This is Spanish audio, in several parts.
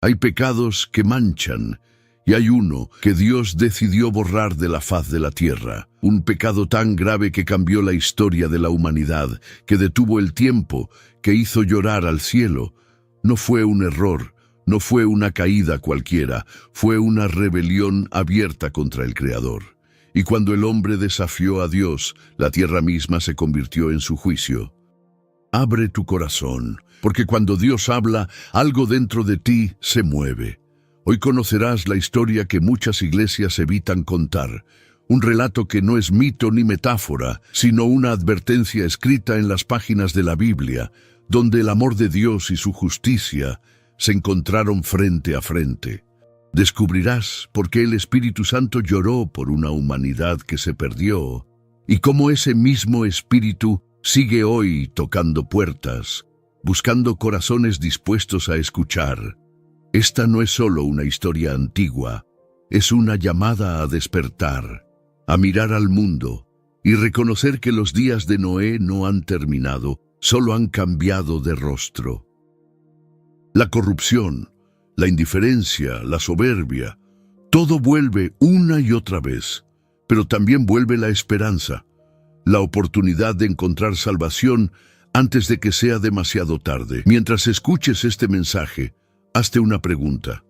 Hay pecados que manchan, y hay uno que Dios decidió borrar de la faz de la tierra. Un pecado tan grave que cambió la historia de la humanidad, que detuvo el tiempo, que hizo llorar al cielo. No fue un error, no fue una caída cualquiera, fue una rebelión abierta contra el Creador. Y cuando el hombre desafió a Dios, la tierra misma se convirtió en su juicio. Abre tu corazón, porque cuando Dios habla, algo dentro de ti se mueve. Hoy conocerás la historia que muchas iglesias evitan contar, un relato que no es mito ni metáfora, sino una advertencia escrita en las páginas de la Biblia, donde el amor de Dios y su justicia se encontraron frente a frente. Descubrirás por qué el Espíritu Santo lloró por una humanidad que se perdió, y cómo ese mismo Espíritu sigue hoy tocando puertas, buscando corazones dispuestos a escuchar. Esta no es solo una historia antigua, es una llamada a despertar, a mirar al mundo y reconocer que los días de Noé no han terminado, solo han cambiado de rostro. La corrupción, la indiferencia, la soberbia, todo vuelve una y otra vez, pero también vuelve la esperanza, la oportunidad de encontrar salvación antes de que sea demasiado tarde. Mientras escuches este mensaje, hazte una pregunta.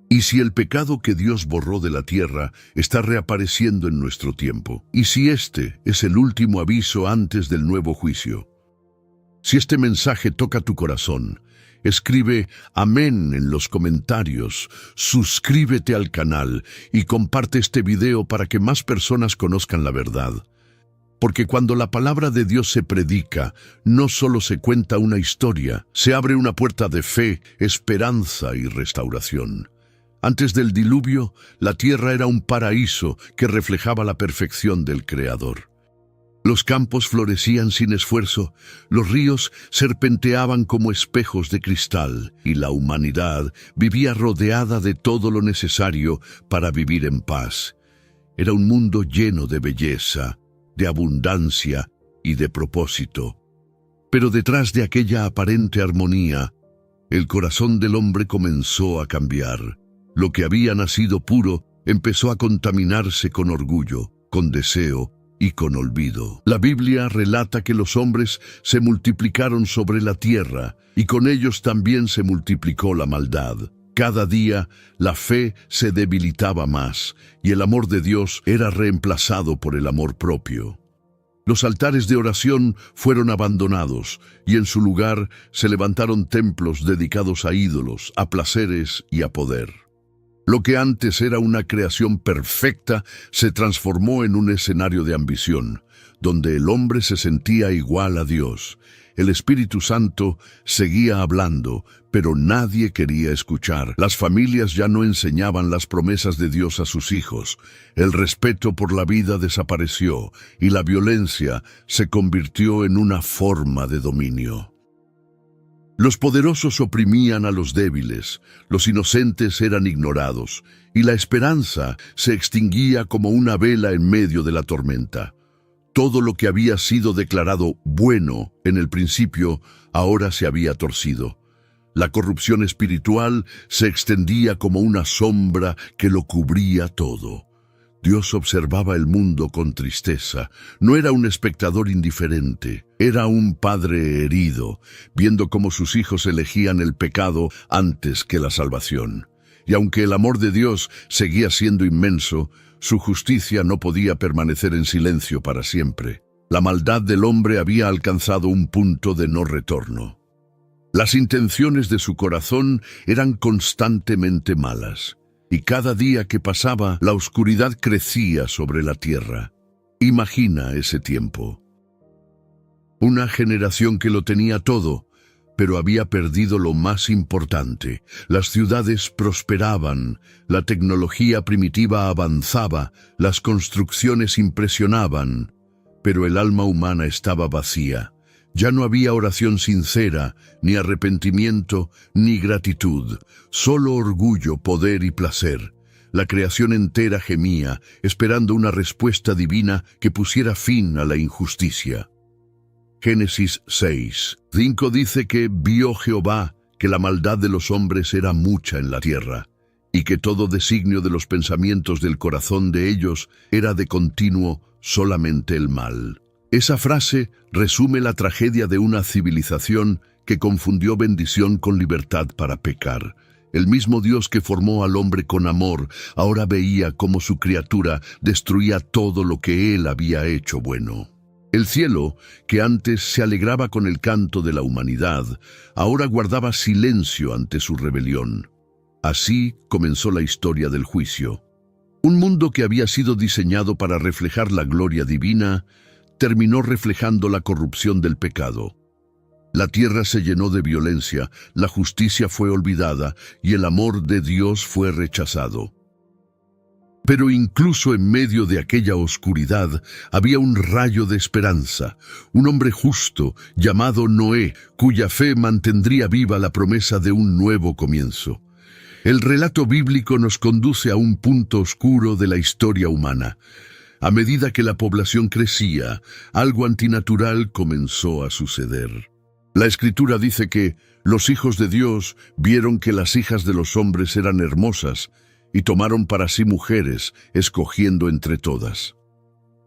¿Y si el pecado que Dios borró de la tierra está reapareciendo en nuestro tiempo? ¿Y si este es el último aviso antes del nuevo juicio? Si este mensaje toca tu corazón, escribe amén en los comentarios, suscríbete al canal y comparte este video para que más personas conozcan la verdad. Porque cuando la palabra de Dios se predica, no solo se cuenta una historia, se abre una puerta de fe, esperanza y restauración. Antes del diluvio, la tierra era un paraíso que reflejaba la perfección del Creador. Los campos florecían sin esfuerzo, los ríos serpenteaban como espejos de cristal, y la humanidad vivía rodeada de todo lo necesario para vivir en paz. Era un mundo lleno de belleza, de abundancia y de propósito. Pero detrás de aquella aparente armonía, el corazón del hombre comenzó a cambiar. Lo que había nacido puro empezó a contaminarse con orgullo, con deseo y con olvido. La Biblia relata que los hombres se multiplicaron sobre la tierra y con ellos también se multiplicó la maldad. Cada día la fe se debilitaba más y el amor de Dios era reemplazado por el amor propio. Los altares de oración fueron abandonados y en su lugar se levantaron templos dedicados a ídolos, a placeres y a poder. Lo que antes era una creación perfecta se transformó en un escenario de ambición, donde el hombre se sentía igual a Dios. El Espíritu Santo seguía hablando, pero nadie quería escuchar. Las familias ya no enseñaban las promesas de Dios a sus hijos. El respeto por la vida desapareció y la violencia se convirtió en una forma de dominio. Los poderosos oprimían a los débiles, los inocentes eran ignorados, y la esperanza se extinguía como una vela en medio de la tormenta. Todo lo que había sido declarado bueno en el principio, ahora se había torcido. La corrupción espiritual se extendía como una sombra que lo cubría todo. Dios observaba el mundo con tristeza. No era un espectador indiferente, era un padre herido, viendo cómo sus hijos elegían el pecado antes que la salvación. Y aunque el amor de Dios seguía siendo inmenso, su justicia no podía permanecer en silencio para siempre. La maldad del hombre había alcanzado un punto de no retorno. Las intenciones de su corazón eran constantemente malas, y cada día que pasaba, la oscuridad crecía sobre la tierra. Imagina ese tiempo. Una generación que lo tenía todo, pero había perdido lo más importante. Las ciudades prosperaban, la tecnología primitiva avanzaba, las construcciones impresionaban, pero el alma humana estaba vacía. Ya no había oración sincera, ni arrepentimiento, ni gratitud, solo orgullo, poder y placer. La creación entera gemía, esperando una respuesta divina que pusiera fin a la injusticia. Génesis 6:5 dice que vio Jehová que la maldad de los hombres era mucha en la tierra, y que todo designio de los pensamientos del corazón de ellos era de continuo solamente el mal. Esa frase resume la tragedia de una civilización que confundió bendición con libertad para pecar. El mismo Dios que formó al hombre con amor, ahora veía cómo su criatura destruía todo lo que él había hecho bueno. El cielo, que antes se alegraba con el canto de la humanidad, ahora guardaba silencio ante su rebelión. Así comenzó la historia del juicio. Un mundo que había sido diseñado para reflejar la gloria divina, terminó reflejando la corrupción del pecado. La tierra se llenó de violencia, la justicia fue olvidada y el amor de Dios fue rechazado. Pero incluso en medio de aquella oscuridad había un rayo de esperanza, un hombre justo llamado Noé, cuya fe mantendría viva la promesa de un nuevo comienzo. El relato bíblico nos conduce a un punto oscuro de la historia humana. A medida que la población crecía, algo antinatural comenzó a suceder. La Escritura dice que los hijos de Dios vieron que las hijas de los hombres eran hermosas y tomaron para sí mujeres, escogiendo entre todas.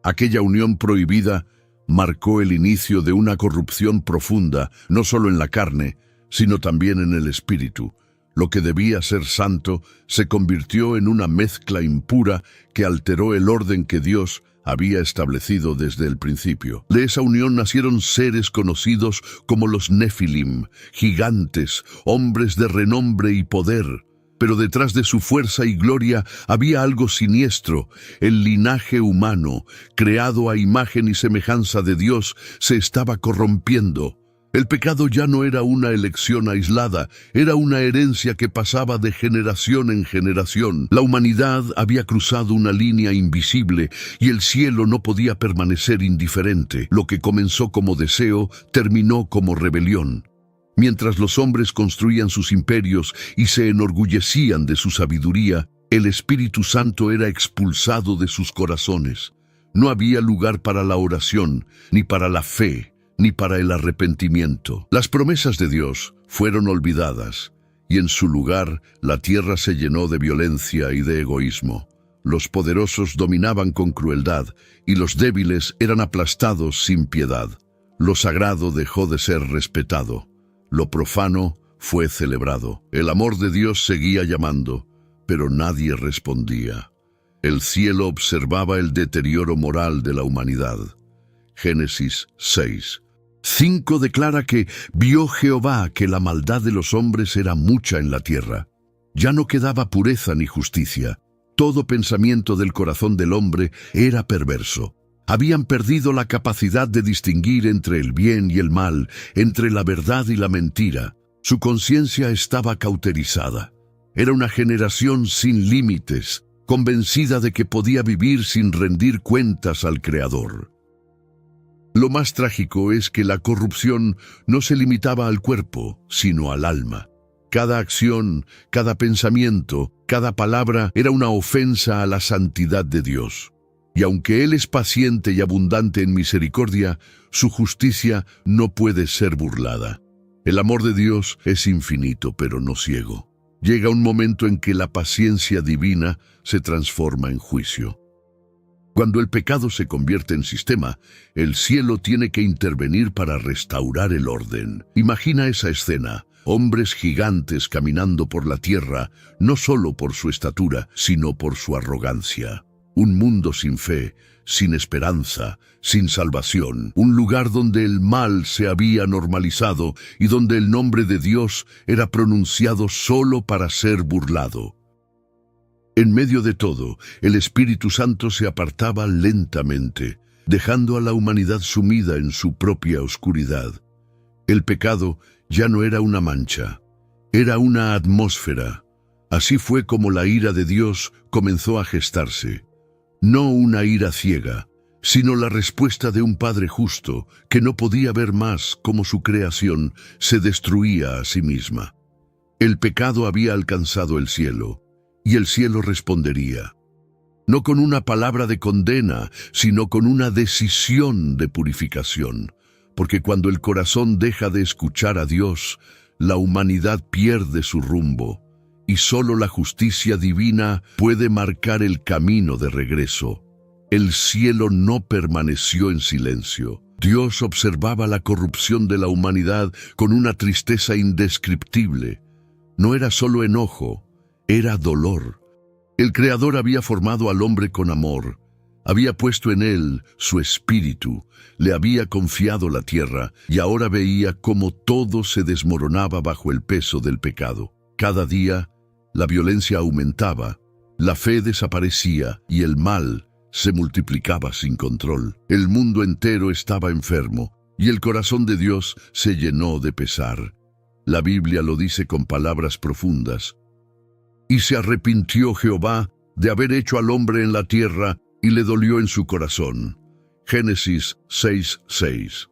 Aquella unión prohibida marcó el inicio de una corrupción profunda, no solo en la carne, sino también en el espíritu. Lo que debía ser santo se convirtió en una mezcla impura que alteró el orden que Dios había establecido desde el principio. De esa unión nacieron seres conocidos como los Nefilim, gigantes, hombres de renombre y poder. Pero detrás de su fuerza y gloria había algo siniestro. El linaje humano, creado a imagen y semejanza de Dios, se estaba corrompiendo. El pecado ya no era una elección aislada, era una herencia que pasaba de generación en generación. La humanidad había cruzado una línea invisible y el cielo no podía permanecer indiferente. Lo que comenzó como deseo terminó como rebelión. Mientras los hombres construían sus imperios y se enorgullecían de su sabiduría, el Espíritu Santo era expulsado de sus corazones. No había lugar para la oración, ni para la fe, ni para el arrepentimiento. Las promesas de Dios fueron olvidadas, y en su lugar la tierra se llenó de violencia y de egoísmo. Los poderosos dominaban con crueldad, y los débiles eran aplastados sin piedad. Lo sagrado dejó de ser respetado. Lo profano fue celebrado. El amor de Dios seguía llamando, pero nadie respondía. El cielo observaba el deterioro moral de la humanidad. Génesis 6:5 declara que vio Jehová que la maldad de los hombres era mucha en la tierra. Ya no quedaba pureza ni justicia. Todo pensamiento del corazón del hombre era perverso. Habían perdido la capacidad de distinguir entre el bien y el mal, entre la verdad y la mentira. Su conciencia estaba cauterizada. Era una generación sin límites, convencida de que podía vivir sin rendir cuentas al Creador. Lo más trágico es que la corrupción no se limitaba al cuerpo, sino al alma. Cada acción, cada pensamiento, cada palabra era una ofensa a la santidad de Dios. Y aunque Él es paciente y abundante en misericordia, su justicia no puede ser burlada. El amor de Dios es infinito, pero no ciego. Llega un momento en que la paciencia divina se transforma en juicio. Cuando el pecado se convierte en sistema, el cielo tiene que intervenir para restaurar el orden. Imagina esa escena. Hombres gigantes caminando por la tierra, no solo por su estatura, sino por su arrogancia. Un mundo sin fe, sin esperanza, sin salvación. Un lugar donde el mal se había normalizado y donde el nombre de Dios era pronunciado solo para ser burlado. En medio de todo, el Espíritu Santo se apartaba lentamente, dejando a la humanidad sumida en su propia oscuridad. El pecado ya no era una mancha, era una atmósfera. Así fue como la ira de Dios comenzó a gestarse. No una ira ciega, sino la respuesta de un Padre justo que no podía ver más cómo su creación se destruía a sí misma. El pecado había alcanzado el cielo, y el cielo respondería, no con una palabra de condena, sino con una decisión de purificación, porque cuando el corazón deja de escuchar a Dios, la humanidad pierde su rumbo, y solo la justicia divina puede marcar el camino de regreso. El cielo no permaneció en silencio. Dios observaba la corrupción de la humanidad con una tristeza indescriptible. No era solo enojo, era dolor. El Creador había formado al hombre con amor, había puesto en él su espíritu, le había confiado la tierra y ahora veía cómo todo se desmoronaba bajo el peso del pecado. Cada día, la violencia aumentaba, la fe desaparecía y el mal se multiplicaba sin control. El mundo entero estaba enfermo y el corazón de Dios se llenó de pesar. La Biblia lo dice con palabras profundas. Y se arrepintió Jehová de haber hecho al hombre en la tierra y le dolió en su corazón. Génesis 6:6.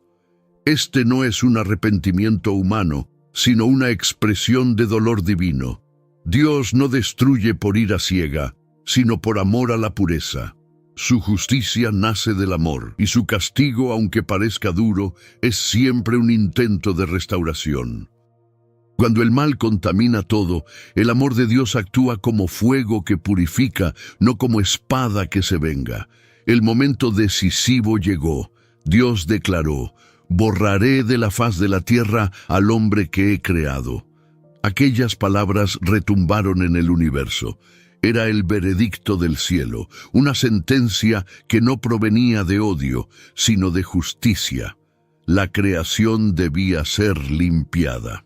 Este no es un arrepentimiento humano, sino una expresión de dolor divino. Dios no destruye por ira ciega, sino por amor a la pureza. Su justicia nace del amor, y su castigo, aunque parezca duro, es siempre un intento de restauración. Cuando el mal contamina todo, el amor de Dios actúa como fuego que purifica, no como espada que se venga. El momento decisivo llegó. Dios declaró: borraré de la faz de la tierra al hombre que he creado. Aquellas palabras retumbaron en el universo. Era el veredicto del cielo, una sentencia que no provenía de odio, sino de justicia. La creación debía ser limpiada.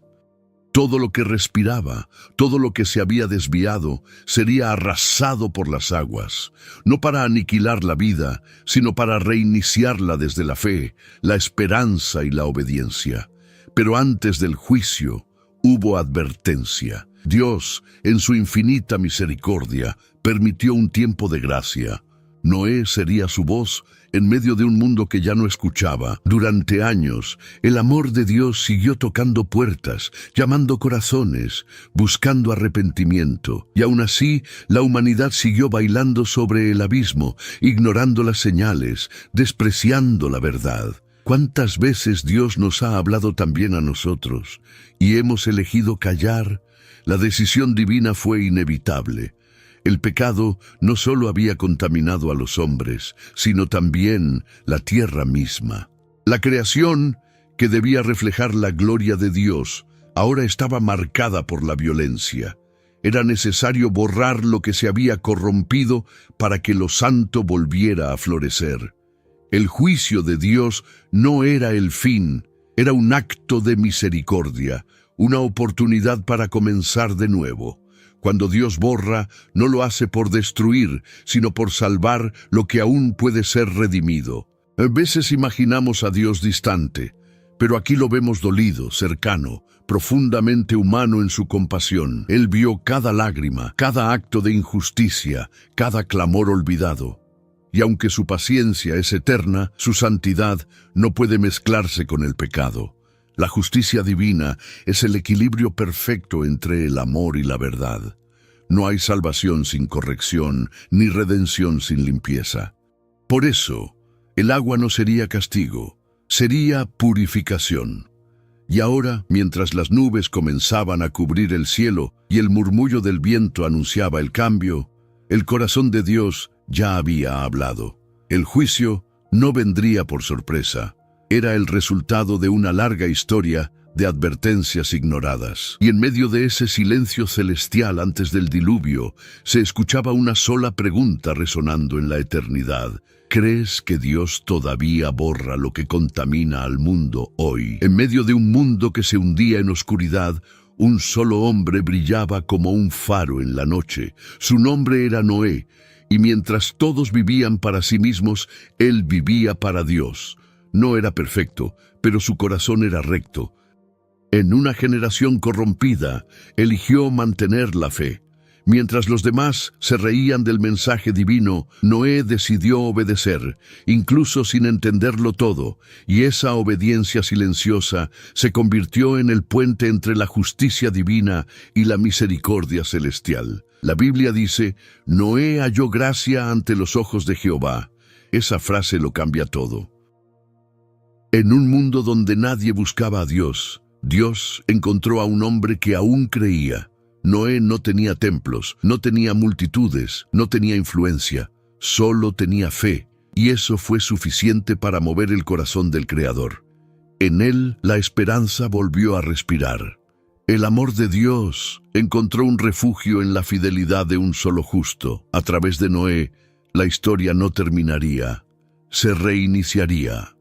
Todo lo que respiraba, todo lo que se había desviado, sería arrasado por las aguas, no para aniquilar la vida, sino para reiniciarla desde la fe, la esperanza y la obediencia. Pero antes del juicio, hubo advertencia. Dios, en su infinita misericordia, permitió un tiempo de gracia. Noé sería su voz en medio de un mundo que ya no escuchaba. Durante años, el amor de Dios siguió tocando puertas, llamando corazones, buscando arrepentimiento. Y aún así, la humanidad siguió bailando sobre el abismo, ignorando las señales, despreciando la verdad. ¿Cuántas veces Dios nos ha hablado también a nosotros y hemos elegido callar? La decisión divina fue inevitable. El pecado no solo había contaminado a los hombres, sino también la tierra misma. La creación, que debía reflejar la gloria de Dios, ahora estaba marcada por la violencia. Era necesario borrar lo que se había corrompido para que lo santo volviera a florecer. El juicio de Dios no era el fin, era un acto de misericordia, una oportunidad para comenzar de nuevo. Cuando Dios borra, no lo hace por destruir, sino por salvar lo que aún puede ser redimido. A veces imaginamos a Dios distante, pero aquí lo vemos dolido, cercano, profundamente humano en su compasión. Él vio cada lágrima, cada acto de injusticia, cada clamor olvidado. Y aunque su paciencia es eterna, su santidad no puede mezclarse con el pecado. La justicia divina es el equilibrio perfecto entre el amor y la verdad. No hay salvación sin corrección, ni redención sin limpieza. Por eso, el agua no sería castigo, sería purificación. Y ahora, mientras las nubes comenzaban a cubrir el cielo y el murmullo del viento anunciaba el cambio, el corazón de Dios ya había hablado. El juicio no vendría por sorpresa. Era el resultado de una larga historia de advertencias ignoradas. Y en medio de ese silencio celestial antes del diluvio, se escuchaba una sola pregunta resonando en la eternidad. ¿Crees que Dios todavía borra lo que contamina al mundo hoy? En medio de un mundo que se hundía en oscuridad, un solo hombre brillaba como un faro en la noche. Su nombre era Noé, y mientras todos vivían para sí mismos, él vivía para Dios. No era perfecto, pero su corazón era recto. En una generación corrompida, eligió mantener la fe. Mientras los demás se reían del mensaje divino, Noé decidió obedecer, incluso sin entenderlo todo, y esa obediencia silenciosa se convirtió en el puente entre la justicia divina y la misericordia celestial. La Biblia dice: Noé halló gracia ante los ojos de Jehová. Esa frase lo cambia todo. En un mundo donde nadie buscaba a Dios, Dios encontró a un hombre que aún creía. Noé no tenía templos, no tenía multitudes, no tenía influencia, solo tenía fe, y eso fue suficiente para mover el corazón del Creador. En él la esperanza volvió a respirar. El amor de Dios encontró un refugio en la fidelidad de un solo justo. A través de Noé, la historia no terminaría, se reiniciaría.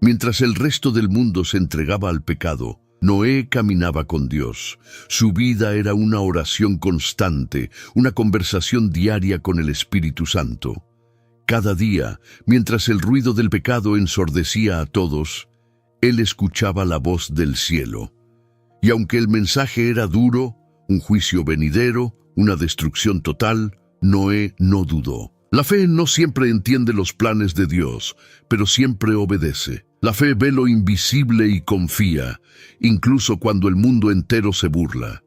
Mientras el resto del mundo se entregaba al pecado, Noé caminaba con Dios. Su vida era una oración constante, una conversación diaria con el Espíritu Santo. Cada día, mientras el ruido del pecado ensordecía a todos, él escuchaba la voz del cielo. Y aunque el mensaje era duro, un juicio venidero, una destrucción total, Noé no dudó. La fe no siempre entiende los planes de Dios, pero siempre obedece. La fe ve lo invisible y confía, incluso cuando el mundo entero se burla.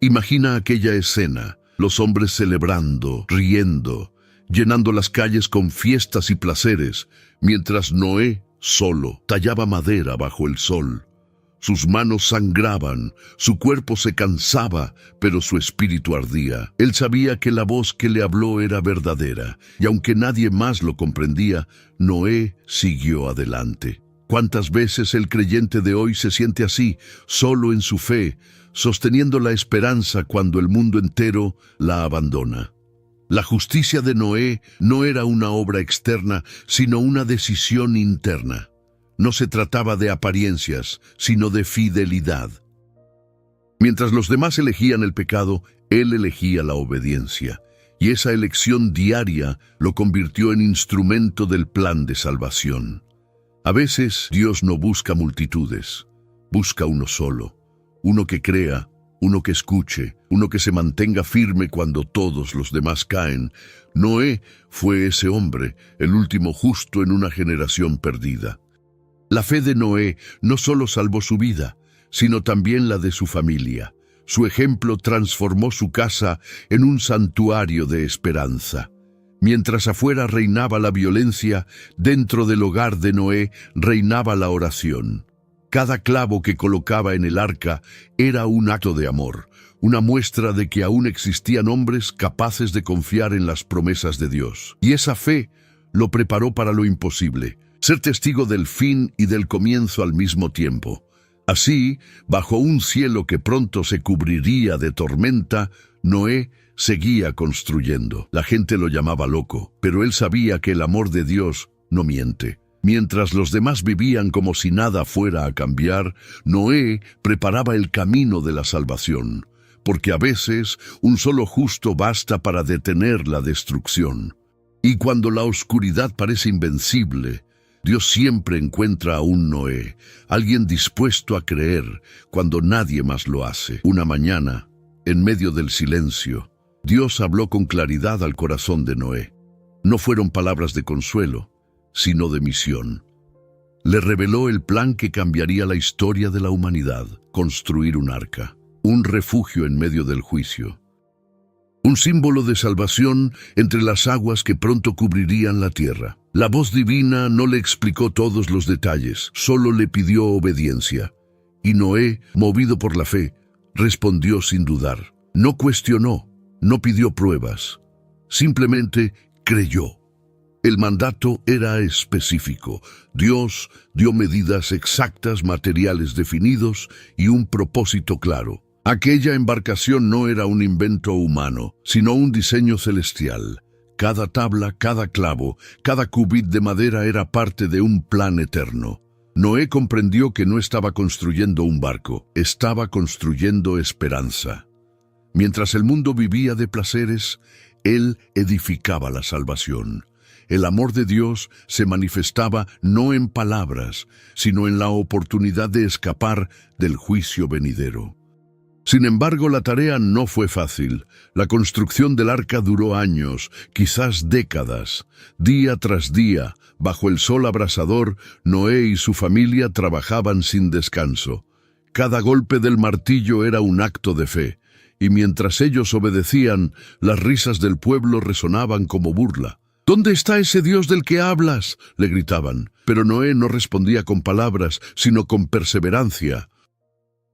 Imagina aquella escena, los hombres celebrando, riendo, llenando las calles con fiestas y placeres, mientras Noé, solo, tallaba madera bajo el sol. Sus manos sangraban, su cuerpo se cansaba, pero su espíritu ardía. Él sabía que la voz que le habló era verdadera, y aunque nadie más lo comprendía, Noé siguió adelante. ¿Cuántas veces el creyente de hoy se siente así, solo en su fe, sosteniendo la esperanza cuando el mundo entero la abandona? La justicia de Noé no era una obra externa, sino una decisión interna. No se trataba de apariencias, sino de fidelidad. Mientras los demás elegían el pecado, él elegía la obediencia, y esa elección diaria lo convirtió en instrumento del plan de salvación. A veces Dios no busca multitudes, busca uno solo, uno que crea, uno que escuche, uno que se mantenga firme cuando todos los demás caen. Noé fue ese hombre, el último justo en una generación perdida. La fe de Noé no solo salvó su vida, sino también la de su familia. Su ejemplo transformó su casa en un santuario de esperanza. Mientras afuera reinaba la violencia, dentro del hogar de Noé reinaba la oración. Cada clavo que colocaba en el arca era un acto de amor, una muestra de que aún existían hombres capaces de confiar en las promesas de Dios. Y esa fe lo preparó para lo imposible, ser testigo del fin y del comienzo al mismo tiempo. Así, bajo un cielo que pronto se cubriría de tormenta, Noé seguía construyendo. La gente lo llamaba loco, pero él sabía que el amor de Dios no miente. Mientras los demás vivían como si nada fuera a cambiar, Noé preparaba el camino de la salvación, porque a veces un solo justo basta para detener la destrucción. Y cuando la oscuridad parece invencible, Dios siempre encuentra a un Noé, alguien dispuesto a creer cuando nadie más lo hace. Una mañana, en medio del silencio, Dios habló con claridad al corazón de Noé. No fueron palabras de consuelo, sino de misión. Le reveló el plan que cambiaría la historia de la humanidad: construir un arca, un refugio en medio del juicio. Un símbolo de salvación entre las aguas que pronto cubrirían la tierra. La voz divina no le explicó todos los detalles, solo le pidió obediencia. Y Noé, movido por la fe, respondió sin dudar. No cuestionó, no pidió pruebas, simplemente creyó. El mandato era específico. Dios dio medidas exactas, materiales definidos y un propósito claro. Aquella embarcación no era un invento humano, sino un diseño celestial. Cada tabla, cada clavo, cada cubit de madera era parte de un plan eterno. Noé comprendió que no estaba construyendo un barco, estaba construyendo esperanza. Mientras el mundo vivía de placeres, él edificaba la salvación. El amor de Dios se manifestaba no en palabras, sino en la oportunidad de escapar del juicio venidero. Sin embargo, la tarea no fue fácil. La construcción del arca duró años, quizás décadas. Día tras día, bajo el sol abrasador, Noé y su familia trabajaban sin descanso. Cada golpe del martillo era un acto de fe, y mientras ellos obedecían, las risas del pueblo resonaban como burla. «¿Dónde está ese Dios del que hablas?», le gritaban. Pero Noé no respondía con palabras, sino con perseverancia.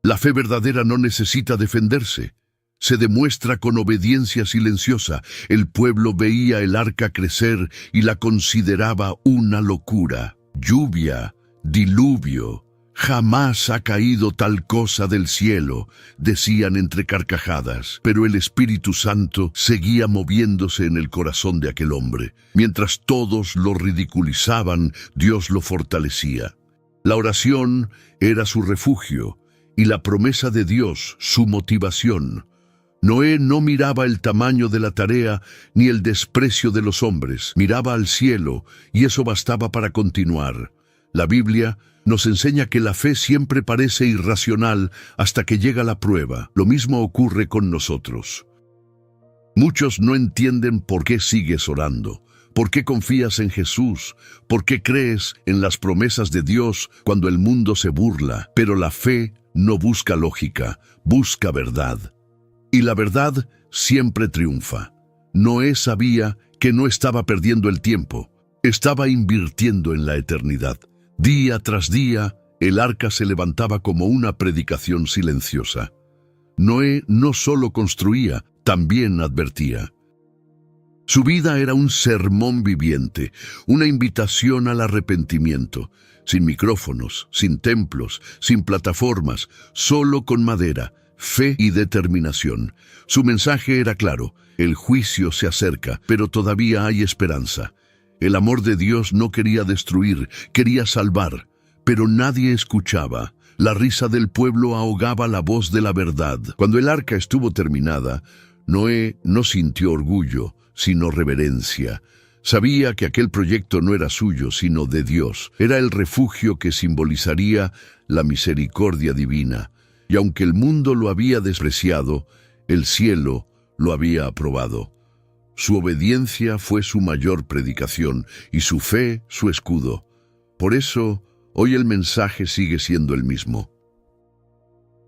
La fe verdadera no necesita defenderse. Se demuestra con obediencia silenciosa. El pueblo veía el arca crecer y la consideraba una locura. Lluvia, diluvio, jamás ha caído tal cosa del cielo, decían entre carcajadas. Pero el Espíritu Santo seguía moviéndose en el corazón de aquel hombre. Mientras todos lo ridiculizaban, Dios lo fortalecía. La oración era su refugio y la promesa de Dios su motivación. Noé no miraba el tamaño de la tarea ni el desprecio de los hombres. Miraba al cielo y eso bastaba para continuar. La Biblia nos enseña que la fe siempre parece irracional hasta que llega la prueba. Lo mismo ocurre con nosotros. Muchos no entienden por qué sigues orando, por qué confías en Jesús, por qué crees en las promesas de Dios cuando el mundo se burla. Pero la fe no busca lógica, busca verdad. Y la verdad siempre triunfa. Noé sabía que no estaba perdiendo el tiempo, estaba invirtiendo en la eternidad. Día tras día, el arca se levantaba como una predicación silenciosa. Noé no solo construía, también advertía. Su vida era un sermón viviente, una invitación al arrepentimiento, sin micrófonos, sin templos, sin plataformas, solo con madera, fe y determinación. Su mensaje era claro: el juicio se acerca, pero todavía hay esperanza. El amor de Dios no quería destruir, quería salvar, pero nadie escuchaba. La risa del pueblo ahogaba la voz de la verdad. Cuando el arca estuvo terminada, Noé no sintió orgullo, sino reverencia. Sabía que aquel proyecto no era suyo, sino de Dios. Era el refugio que simbolizaría la misericordia divina. Y aunque el mundo lo había despreciado, el cielo lo había aprobado. Su obediencia fue su mayor predicación y su fe su escudo. Por eso, hoy el mensaje sigue siendo el mismo.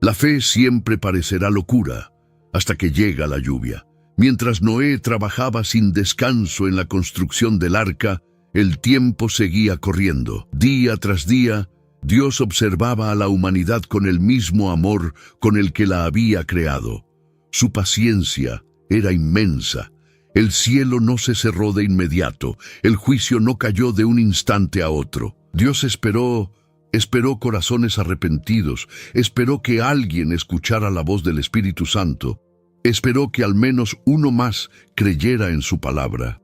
La fe siempre parecerá locura hasta que llega la lluvia. Mientras Noé trabajaba sin descanso en la construcción del arca, el tiempo seguía corriendo. Día tras día, Dios observaba a la humanidad con el mismo amor con el que la había creado. Su paciencia era inmensa. El cielo no se cerró de inmediato, el juicio no cayó de un instante a otro. Dios esperó corazones arrepentidos, esperó que alguien escuchara la voz del Espíritu Santo, esperó que al menos uno más creyera en su palabra.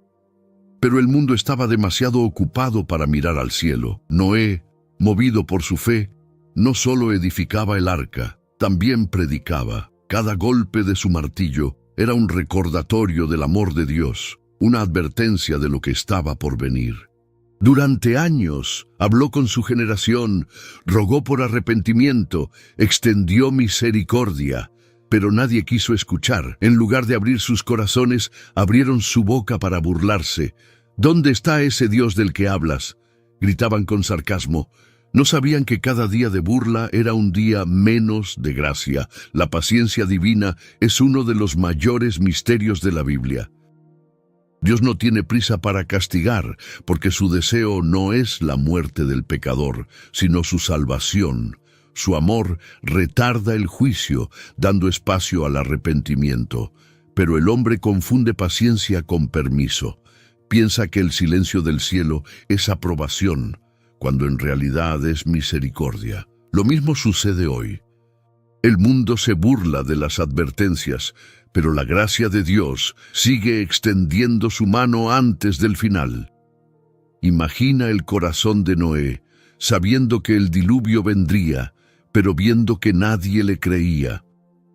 Pero el mundo estaba demasiado ocupado para mirar al cielo. Noé, movido por su fe, no solo edificaba el arca, también predicaba. Cada golpe de su martillo era un recordatorio del amor de Dios, una advertencia de lo que estaba por venir. Durante años habló con su generación, rogó por arrepentimiento, extendió misericordia, pero nadie quiso escuchar. En lugar de abrir sus corazones, abrieron su boca para burlarse. ¿Dónde está ese Dios del que hablas?, gritaban con sarcasmo. No sabían que cada día de burla era un día menos de gracia. La paciencia divina es uno de los mayores misterios de la Biblia. Dios no tiene prisa para castigar, porque su deseo no es la muerte del pecador, sino su salvación. Su amor retarda el juicio, dando espacio al arrepentimiento. Pero el hombre confunde paciencia con permiso. Piensa que el silencio del cielo es aprobación, cuando en realidad es misericordia. Lo mismo sucede hoy. El mundo se burla de las advertencias, pero la gracia de Dios sigue extendiendo su mano antes del final. Imagina el corazón de Noé, sabiendo que el diluvio vendría, pero viendo que nadie le creía.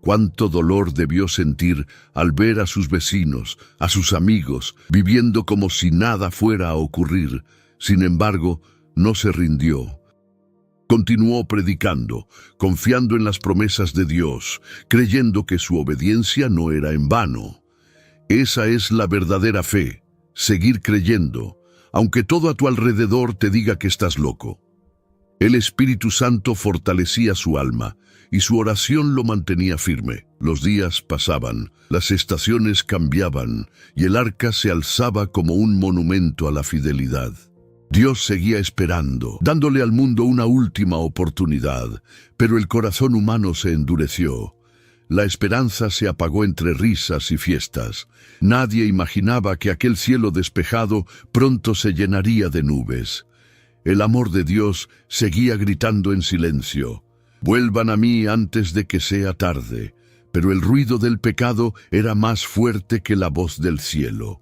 Cuánto dolor debió sentir al ver a sus vecinos, a sus amigos, viviendo como si nada fuera a ocurrir. Sin embargo, no se rindió. Continuó predicando, confiando en las promesas de Dios, creyendo que su obediencia no era en vano. Esa es la verdadera fe, seguir creyendo, aunque todo a tu alrededor te diga que estás loco. El Espíritu Santo fortalecía su alma, y su oración lo mantenía firme. Los días pasaban, las estaciones cambiaban, y el arca se alzaba como un monumento a la fidelidad. Dios seguía esperando, dándole al mundo una última oportunidad, pero el corazón humano se endureció. La esperanza se apagó entre risas y fiestas. Nadie imaginaba que aquel cielo despejado pronto se llenaría de nubes. El amor de Dios seguía gritando en silencio: «Vuelvan a mí antes de que sea tarde». Pero el ruido del pecado era más fuerte que la voz del cielo.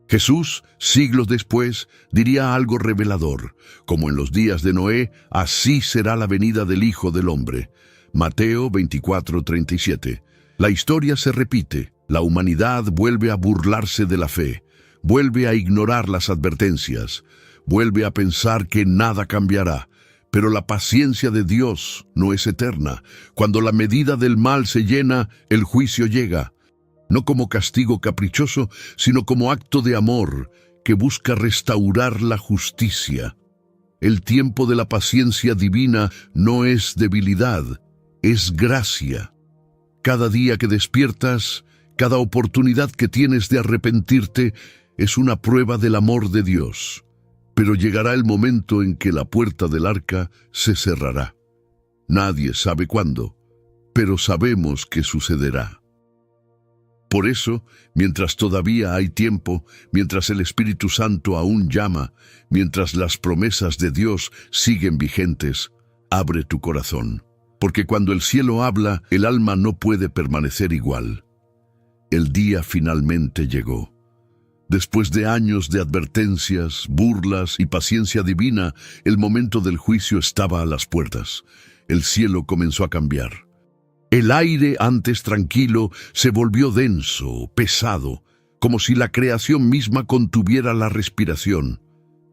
Jesús, siglos después, diría algo revelador: como en los días de Noé, así será la venida del Hijo del Hombre. Mateo 24:37. La historia se repite. La humanidad vuelve a burlarse de la fe, vuelve a ignorar las advertencias, vuelve a pensar que nada cambiará. Pero la paciencia de Dios no es eterna. Cuando la medida del mal se llena, el juicio llega. No como castigo caprichoso, sino como acto de amor que busca restaurar la justicia. El tiempo de la paciencia divina no es debilidad, es gracia. Cada día que despiertas, cada oportunidad que tienes de arrepentirte, es una prueba del amor de Dios. Pero llegará el momento en que la puerta del arca se cerrará. Nadie sabe cuándo, pero sabemos que sucederá. Por eso, mientras todavía hay tiempo, mientras el Espíritu Santo aún llama, mientras las promesas de Dios siguen vigentes, abre tu corazón. Porque cuando el cielo habla, el alma no puede permanecer igual. El día finalmente llegó. Después de años de advertencias, burlas y paciencia divina, el momento del juicio estaba a las puertas. El cielo comenzó a cambiar. El aire, antes tranquilo, se volvió denso, pesado, como si la creación misma contuviera la respiración.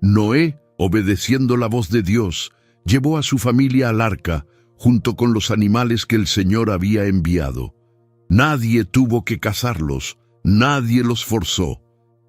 Noé, obedeciendo la voz de Dios, llevó a su familia al arca, junto con los animales que el Señor había enviado. Nadie tuvo que cazarlos, nadie los forzó.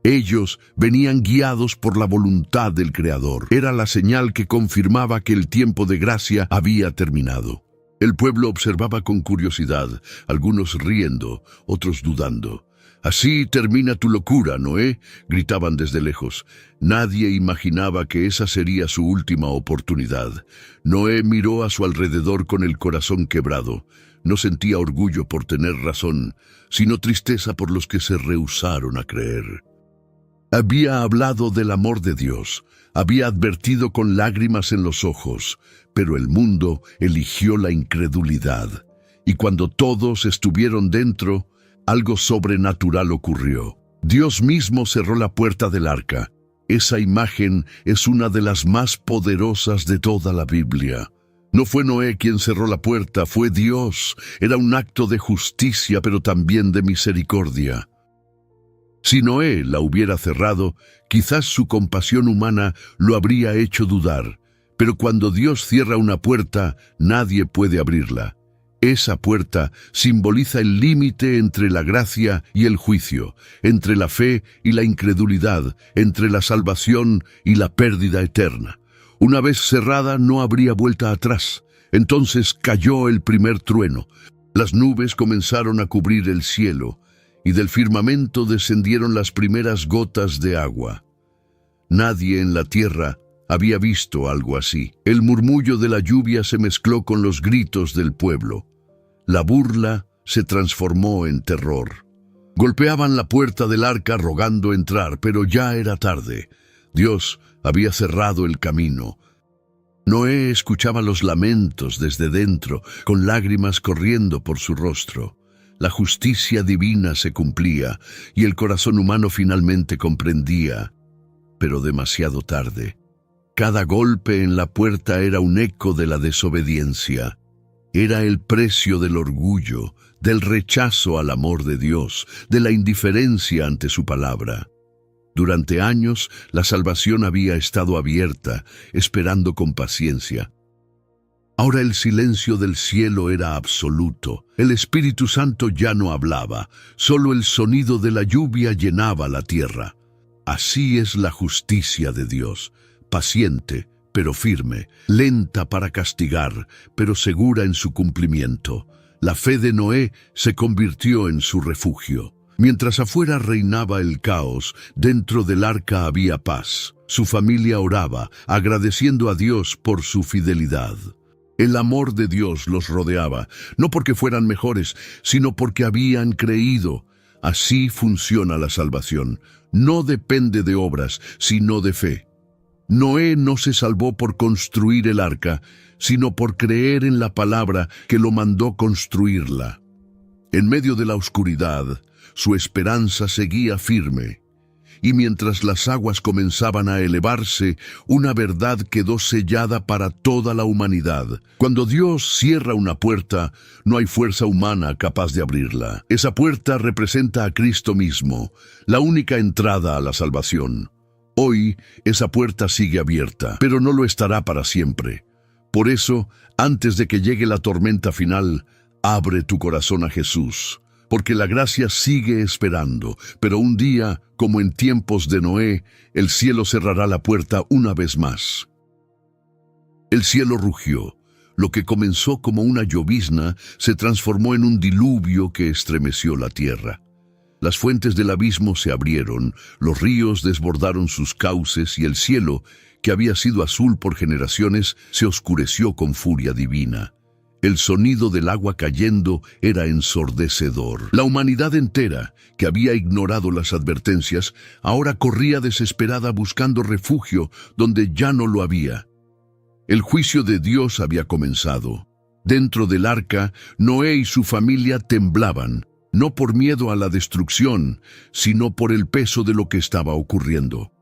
Ellos venían guiados por la voluntad del Creador. Era la señal que confirmaba que el tiempo de gracia había terminado. El pueblo observaba con curiosidad, algunos riendo, otros dudando. «Así termina tu locura, Noé», gritaban desde lejos. Nadie imaginaba que esa sería su última oportunidad. Noé miró a su alrededor con el corazón quebrado. No sentía orgullo por tener razón, sino tristeza por los que se rehusaron a creer. Había hablado del amor de Dios, había advertido con lágrimas en los ojos, pero el mundo eligió la incredulidad. Y cuando todos estuvieron dentro, algo sobrenatural ocurrió. Dios mismo cerró la puerta del arca. Esa imagen es una de las más poderosas de toda la Biblia. No fue Noé quien cerró la puerta, fue Dios. Era un acto de justicia, pero también de misericordia. Si Noé la hubiera cerrado, quizás su compasión humana lo habría hecho dudar. Pero cuando Dios cierra una puerta, nadie puede abrirla. Esa puerta simboliza el límite entre la gracia y el juicio, entre la fe y la incredulidad, entre la salvación y la pérdida eterna. Una vez cerrada, no habría vuelta atrás. Entonces cayó el primer trueno. Las nubes comenzaron a cubrir el cielo, y del firmamento descendieron las primeras gotas de agua. Nadie en la tierra había visto algo así. El murmullo de la lluvia se mezcló con los gritos del pueblo. La burla se transformó en terror. Golpeaban la puerta del arca rogando entrar, pero ya era tarde. Dios había cerrado el camino. Noé escuchaba los lamentos desde dentro, con lágrimas corriendo por su rostro. La justicia divina se cumplía y el corazón humano finalmente comprendía, pero demasiado tarde. Cada golpe en la puerta era un eco de la desobediencia. Era el precio del orgullo, del rechazo al amor de Dios, de la indiferencia ante su palabra. Durante años, la salvación había estado abierta, esperando con paciencia. Ahora el silencio del cielo era absoluto. El Espíritu Santo ya no hablaba, solo el sonido de la lluvia llenaba la tierra. Así es la justicia de Dios, paciente, pero firme, lenta para castigar, pero segura en su cumplimiento. La fe de Noé se convirtió en su refugio. Mientras afuera reinaba el caos, dentro del arca había paz. Su familia oraba, agradeciendo a Dios por su fidelidad. El amor de Dios los rodeaba, no porque fueran mejores, sino porque habían creído. Así funciona la salvación. No depende de obras, sino de fe. Noé no se salvó por construir el arca, sino por creer en la palabra que lo mandó construirla. En medio de la oscuridad, su esperanza seguía firme. Y mientras las aguas comenzaban a elevarse, una verdad quedó sellada para toda la humanidad. Cuando Dios cierra una puerta, no hay fuerza humana capaz de abrirla. Esa puerta representa a Cristo mismo, la única entrada a la salvación. Hoy, esa puerta sigue abierta, pero no lo estará para siempre. Por eso, antes de que llegue la tormenta final, abre tu corazón a Jesús. Porque la gracia sigue esperando, pero un día, como en tiempos de Noé, el cielo cerrará la puerta una vez más. El cielo rugió. Lo que comenzó como una llovizna se transformó en un diluvio que estremeció la tierra. Las fuentes del abismo se abrieron, los ríos desbordaron sus cauces y el cielo, que había sido azul por generaciones, se oscureció con furia divina. El sonido del agua cayendo era ensordecedor. La humanidad entera, que había ignorado las advertencias, ahora corría desesperada buscando refugio donde ya no lo había. El juicio de Dios había comenzado. Dentro del arca, Noé y su familia temblaban, no por miedo a la destrucción, sino por el peso de lo que estaba ocurriendo.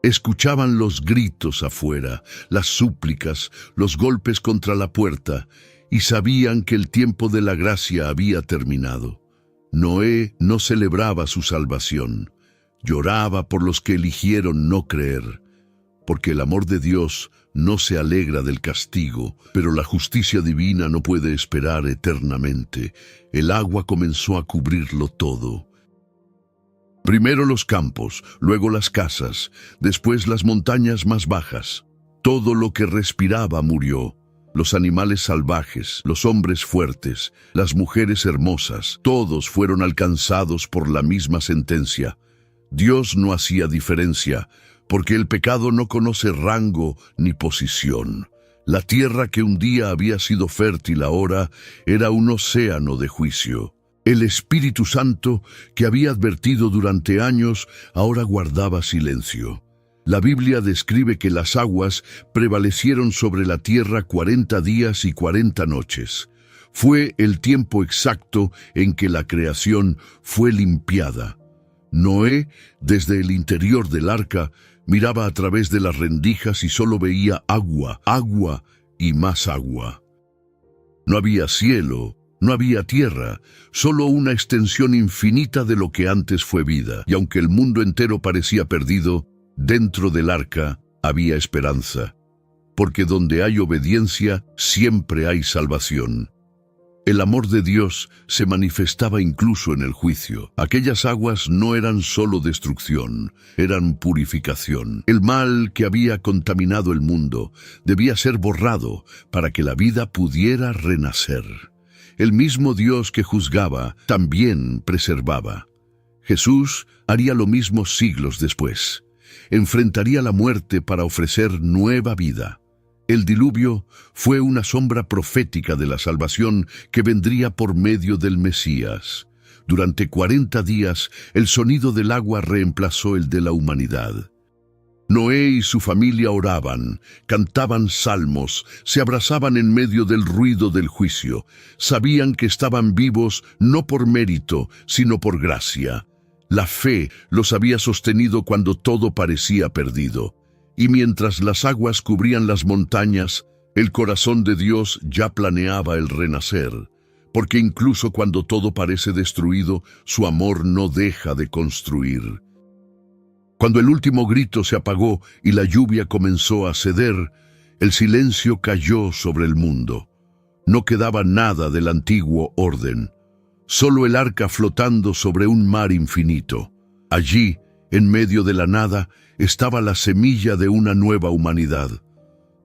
Escuchaban los gritos afuera, las súplicas, los golpes contra la puerta, y sabían que el tiempo de la gracia había terminado. Noé no celebraba su salvación, lloraba por los que eligieron no creer, porque el amor de Dios no se alegra del castigo, pero la justicia divina no puede esperar eternamente. El agua comenzó a cubrirlo todo. Primero los campos, luego las casas, después las montañas más bajas. Todo lo que respiraba murió. Los animales salvajes, los hombres fuertes, las mujeres hermosas, todos fueron alcanzados por la misma sentencia. Dios no hacía diferencia, porque el pecado no conoce rango ni posición. La tierra que un día había sido fértil ahora era un océano de juicio. El Espíritu Santo, que había advertido durante años, ahora guardaba silencio. La Biblia describe que las aguas prevalecieron sobre la tierra 40 días y 40 noches. Fue el tiempo exacto en que la creación fue limpiada. Noé, desde el interior del arca, miraba a través de las rendijas y solo veía agua, agua y más agua. No había cielo, no había tierra, solo una extensión infinita de lo que antes fue vida. Y aunque el mundo entero parecía perdido, dentro del arca había esperanza. Porque donde hay obediencia, siempre hay salvación. El amor de Dios se manifestaba incluso en el juicio. Aquellas aguas no eran solo destrucción, eran purificación. El mal que había contaminado el mundo debía ser borrado para que la vida pudiera renacer. El mismo Dios que juzgaba también preservaba. Jesús haría lo mismo siglos después. Enfrentaría la muerte para ofrecer nueva vida. El diluvio fue una sombra profética de la salvación que vendría por medio del Mesías. Durante 40 días, el sonido del agua reemplazó el de la humanidad. Noé y su familia oraban, cantaban salmos, se abrazaban en medio del ruido del juicio. Sabían que estaban vivos no por mérito, sino por gracia. La fe los había sostenido cuando todo parecía perdido. Y mientras las aguas cubrían las montañas, el corazón de Dios ya planeaba el renacer. Porque incluso cuando todo parece destruido, su amor no deja de construir. Cuando el último grito se apagó y la lluvia comenzó a ceder, el silencio cayó sobre el mundo. No quedaba nada del antiguo orden, solo el arca flotando sobre un mar infinito. Allí, en medio de la nada, estaba la semilla de una nueva humanidad.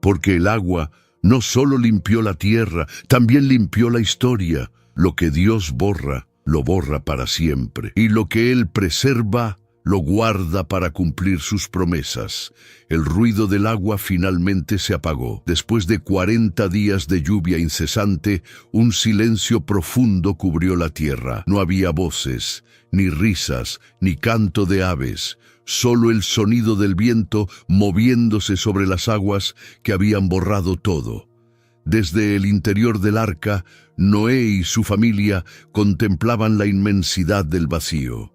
Porque el agua no solo limpió la tierra, también limpió la historia. Lo que Dios borra, lo borra para siempre, y lo que Él preserva, lo guarda para cumplir sus promesas. El ruido del agua finalmente se apagó. Después de 40 días de lluvia incesante, un silencio profundo cubrió la tierra. No había voces, ni risas, ni canto de aves, solo el sonido del viento moviéndose sobre las aguas que habían borrado todo. Desde el interior del arca, Noé y su familia contemplaban la inmensidad del vacío.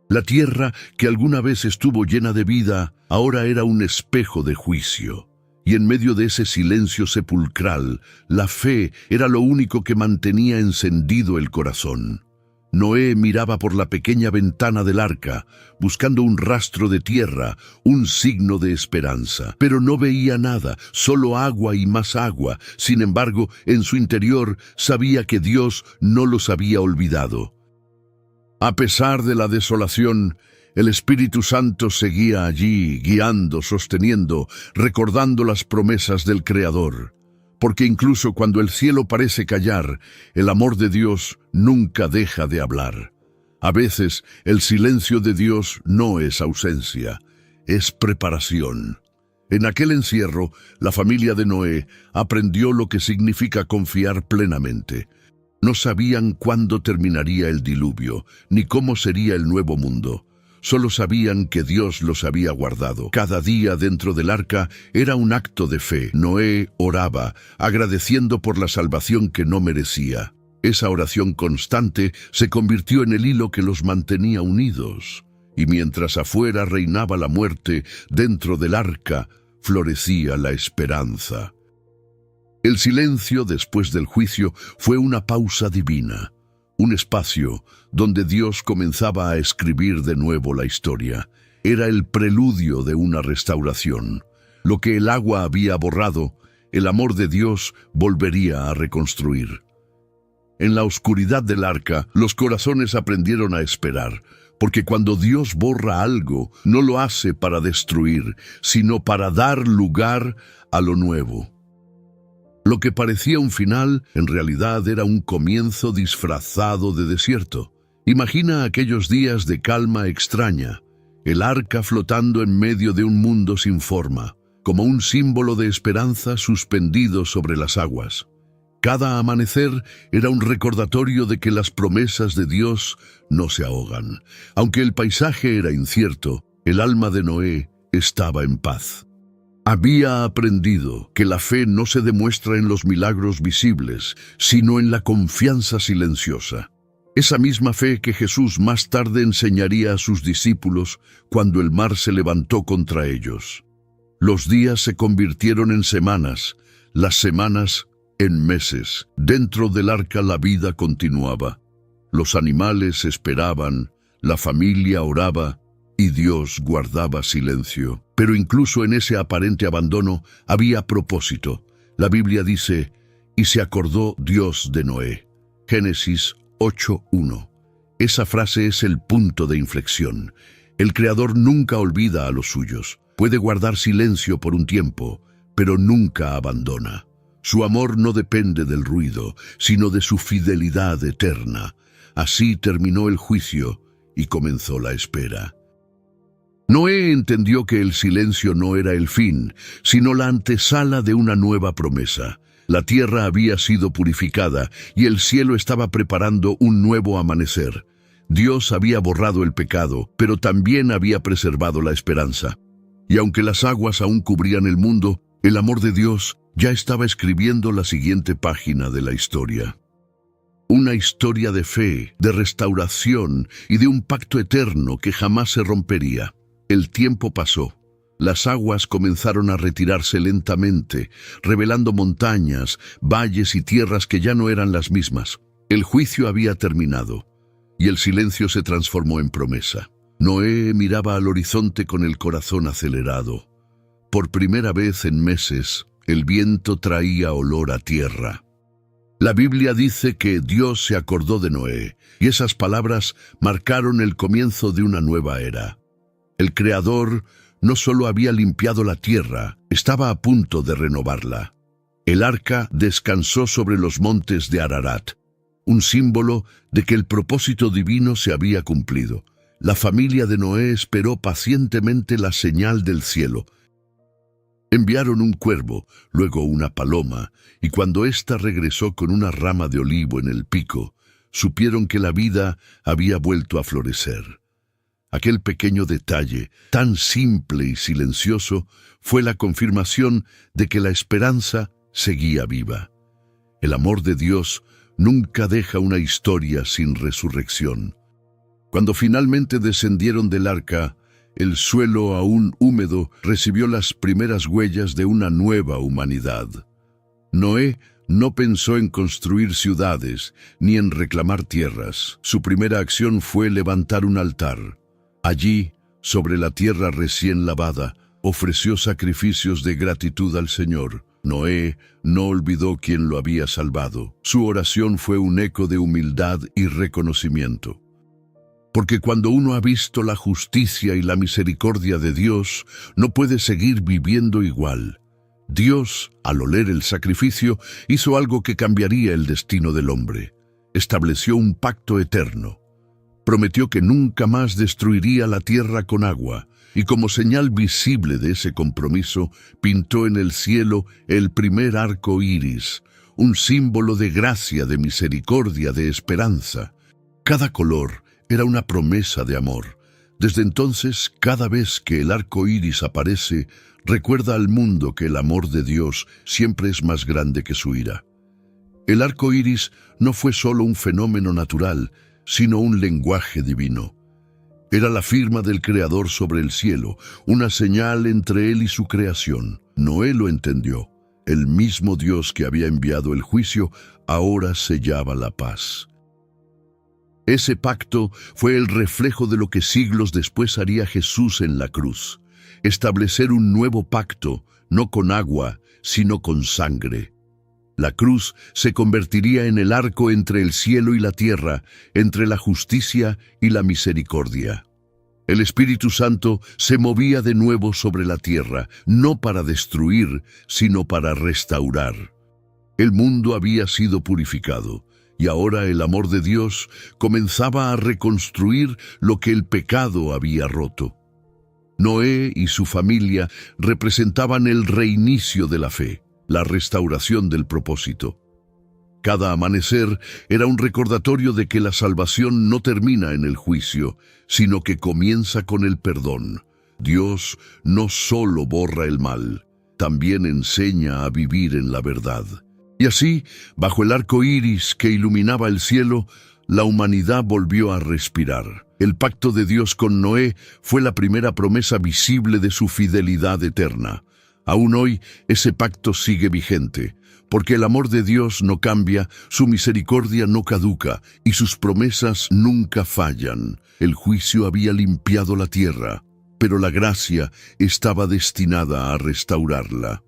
La tierra, que alguna vez estuvo llena de vida, ahora era un espejo de juicio. Y en medio de ese silencio sepulcral, la fe era lo único que mantenía encendido el corazón. Noé miraba por la pequeña ventana del arca, buscando un rastro de tierra, un signo de esperanza. Pero no veía nada, solo agua y más agua. Sin embargo, en su interior sabía que Dios no los había olvidado. A pesar de la desolación, el Espíritu Santo seguía allí, guiando, sosteniendo, recordando las promesas del Creador. Porque incluso cuando el cielo parece callar, el amor de Dios nunca deja de hablar. A veces, el silencio de Dios no es ausencia, es preparación. En aquel encierro, la familia de Noé aprendió lo que significa confiar plenamente. No sabían cuándo terminaría el diluvio, ni cómo sería el nuevo mundo. Solo sabían que Dios los había guardado. Cada día dentro del arca era un acto de fe. Noé oraba, agradeciendo por la salvación que no merecía. Esa oración constante se convirtió en el hilo que los mantenía unidos. Y mientras afuera reinaba la muerte, dentro del arca florecía la esperanza. El silencio después del juicio fue una pausa divina, un espacio donde Dios comenzaba a escribir de nuevo la historia. Era el preludio de una restauración. Lo que el agua había borrado, el amor de Dios volvería a reconstruir. En la oscuridad del arca, los corazones aprendieron a esperar, porque cuando Dios borra algo, no lo hace para destruir, sino para dar lugar a lo nuevo. Lo que parecía un final, en realidad era un comienzo disfrazado de desierto. Imagina aquellos días de calma extraña, el arca flotando en medio de un mundo sin forma, como un símbolo de esperanza suspendido sobre las aguas. Cada amanecer era un recordatorio de que las promesas de Dios no se ahogan. Aunque el paisaje era incierto, el alma de Noé estaba en paz. Había aprendido que la fe no se demuestra en los milagros visibles, sino en la confianza silenciosa. Esa misma fe que Jesús más tarde enseñaría a sus discípulos cuando el mar se levantó contra ellos. Los días se convirtieron en semanas, las semanas en meses. Dentro del arca la vida continuaba. Los animales esperaban, la familia oraba, y Dios guardaba silencio. Pero incluso en ese aparente abandono había propósito. La Biblia dice, y se acordó Dios de Noé. Génesis 8:1. Esa frase es el punto de inflexión. El Creador nunca olvida a los suyos. Puede guardar silencio por un tiempo, pero nunca abandona. Su amor no depende del ruido, sino de su fidelidad eterna. Así terminó el juicio y comenzó la espera. Noé entendió que el silencio no era el fin, sino la antesala de una nueva promesa. La tierra había sido purificada y el cielo estaba preparando un nuevo amanecer. Dios había borrado el pecado, pero también había preservado la esperanza. Y aunque las aguas aún cubrían el mundo, el amor de Dios ya estaba escribiendo la siguiente página de la historia. Una historia de fe, de restauración y de un pacto eterno que jamás se rompería. El tiempo pasó. Las aguas comenzaron a retirarse lentamente, revelando montañas, valles y tierras que ya no eran las mismas. El juicio había terminado, y el silencio se transformó en promesa. Noé miraba al horizonte con el corazón acelerado. Por primera vez en meses, el viento traía olor a tierra. La Biblia dice que Dios se acordó de Noé, y esas palabras marcaron el comienzo de una nueva era. El Creador no solo había limpiado la tierra, estaba a punto de renovarla. El arca descansó sobre los montes de Ararat. un símbolo de que el propósito divino se había cumplido. La familia de Noé esperó pacientemente la señal del cielo. Enviaron un cuervo, luego una paloma, y cuando ésta regresó con una rama de olivo en el pico, supieron que la vida había vuelto a florecer. Aquel pequeño detalle, tan simple y silencioso, fue la confirmación de que la esperanza seguía viva. El amor de Dios nunca deja una historia sin resurrección. Cuando finalmente descendieron del arca, el suelo aún húmedo recibió las primeras huellas de una nueva humanidad. Noé no pensó en construir ciudades ni en reclamar tierras. Su primera acción fue levantar un altar. Allí, sobre la tierra recién lavada, ofreció sacrificios de gratitud al Señor. Noé no olvidó quién lo había salvado. Su oración fue un eco de humildad y reconocimiento. Porque cuando uno ha visto la justicia y la misericordia de Dios, no puede seguir viviendo igual. Dios, al oler el sacrificio, hizo algo que cambiaría el destino del hombre. Estableció un pacto eterno. Prometió que nunca más destruiría la tierra con agua, y como señal visible de ese compromiso, pintó en el cielo el primer arco iris, un símbolo de gracia, de misericordia, de esperanza. Cada color era una promesa de amor. Desde entonces, cada vez que el arco iris aparece, recuerda al mundo que el amor de Dios siempre es más grande que su ira. El arco iris no fue solo un fenómeno natural, sino un lenguaje divino. Era la firma del Creador sobre el cielo, una señal entre él y su creación. Noé lo entendió. El mismo Dios que había enviado el juicio, ahora sellaba la paz. Ese pacto fue el reflejo de lo que siglos después haría Jesús en la cruz. Establecer un nuevo pacto, no con agua, sino con sangre. La cruz se convertiría en el arco entre el cielo y la tierra, entre la justicia y la misericordia. El Espíritu Santo se movía de nuevo sobre la tierra, no para destruir, sino para restaurar. El mundo había sido purificado, y ahora el amor de Dios comenzaba a reconstruir lo que el pecado había roto. Noé y su familia representaban el reinicio de la fe, la restauración del propósito. Cada amanecer era un recordatorio de que la salvación no termina en el juicio, sino que comienza con el perdón. Dios no solo borra el mal, también enseña a vivir en la verdad. Y así, bajo el arco iris que iluminaba el cielo, la humanidad volvió a respirar. El pacto de Dios con Noé fue la primera promesa visible de su fidelidad eterna. Aún hoy, ese pacto sigue vigente, porque el amor de Dios no cambia, su misericordia no caduca, y sus promesas nunca fallan. El juicio había limpiado la tierra, pero la gracia estaba destinada a restaurarla.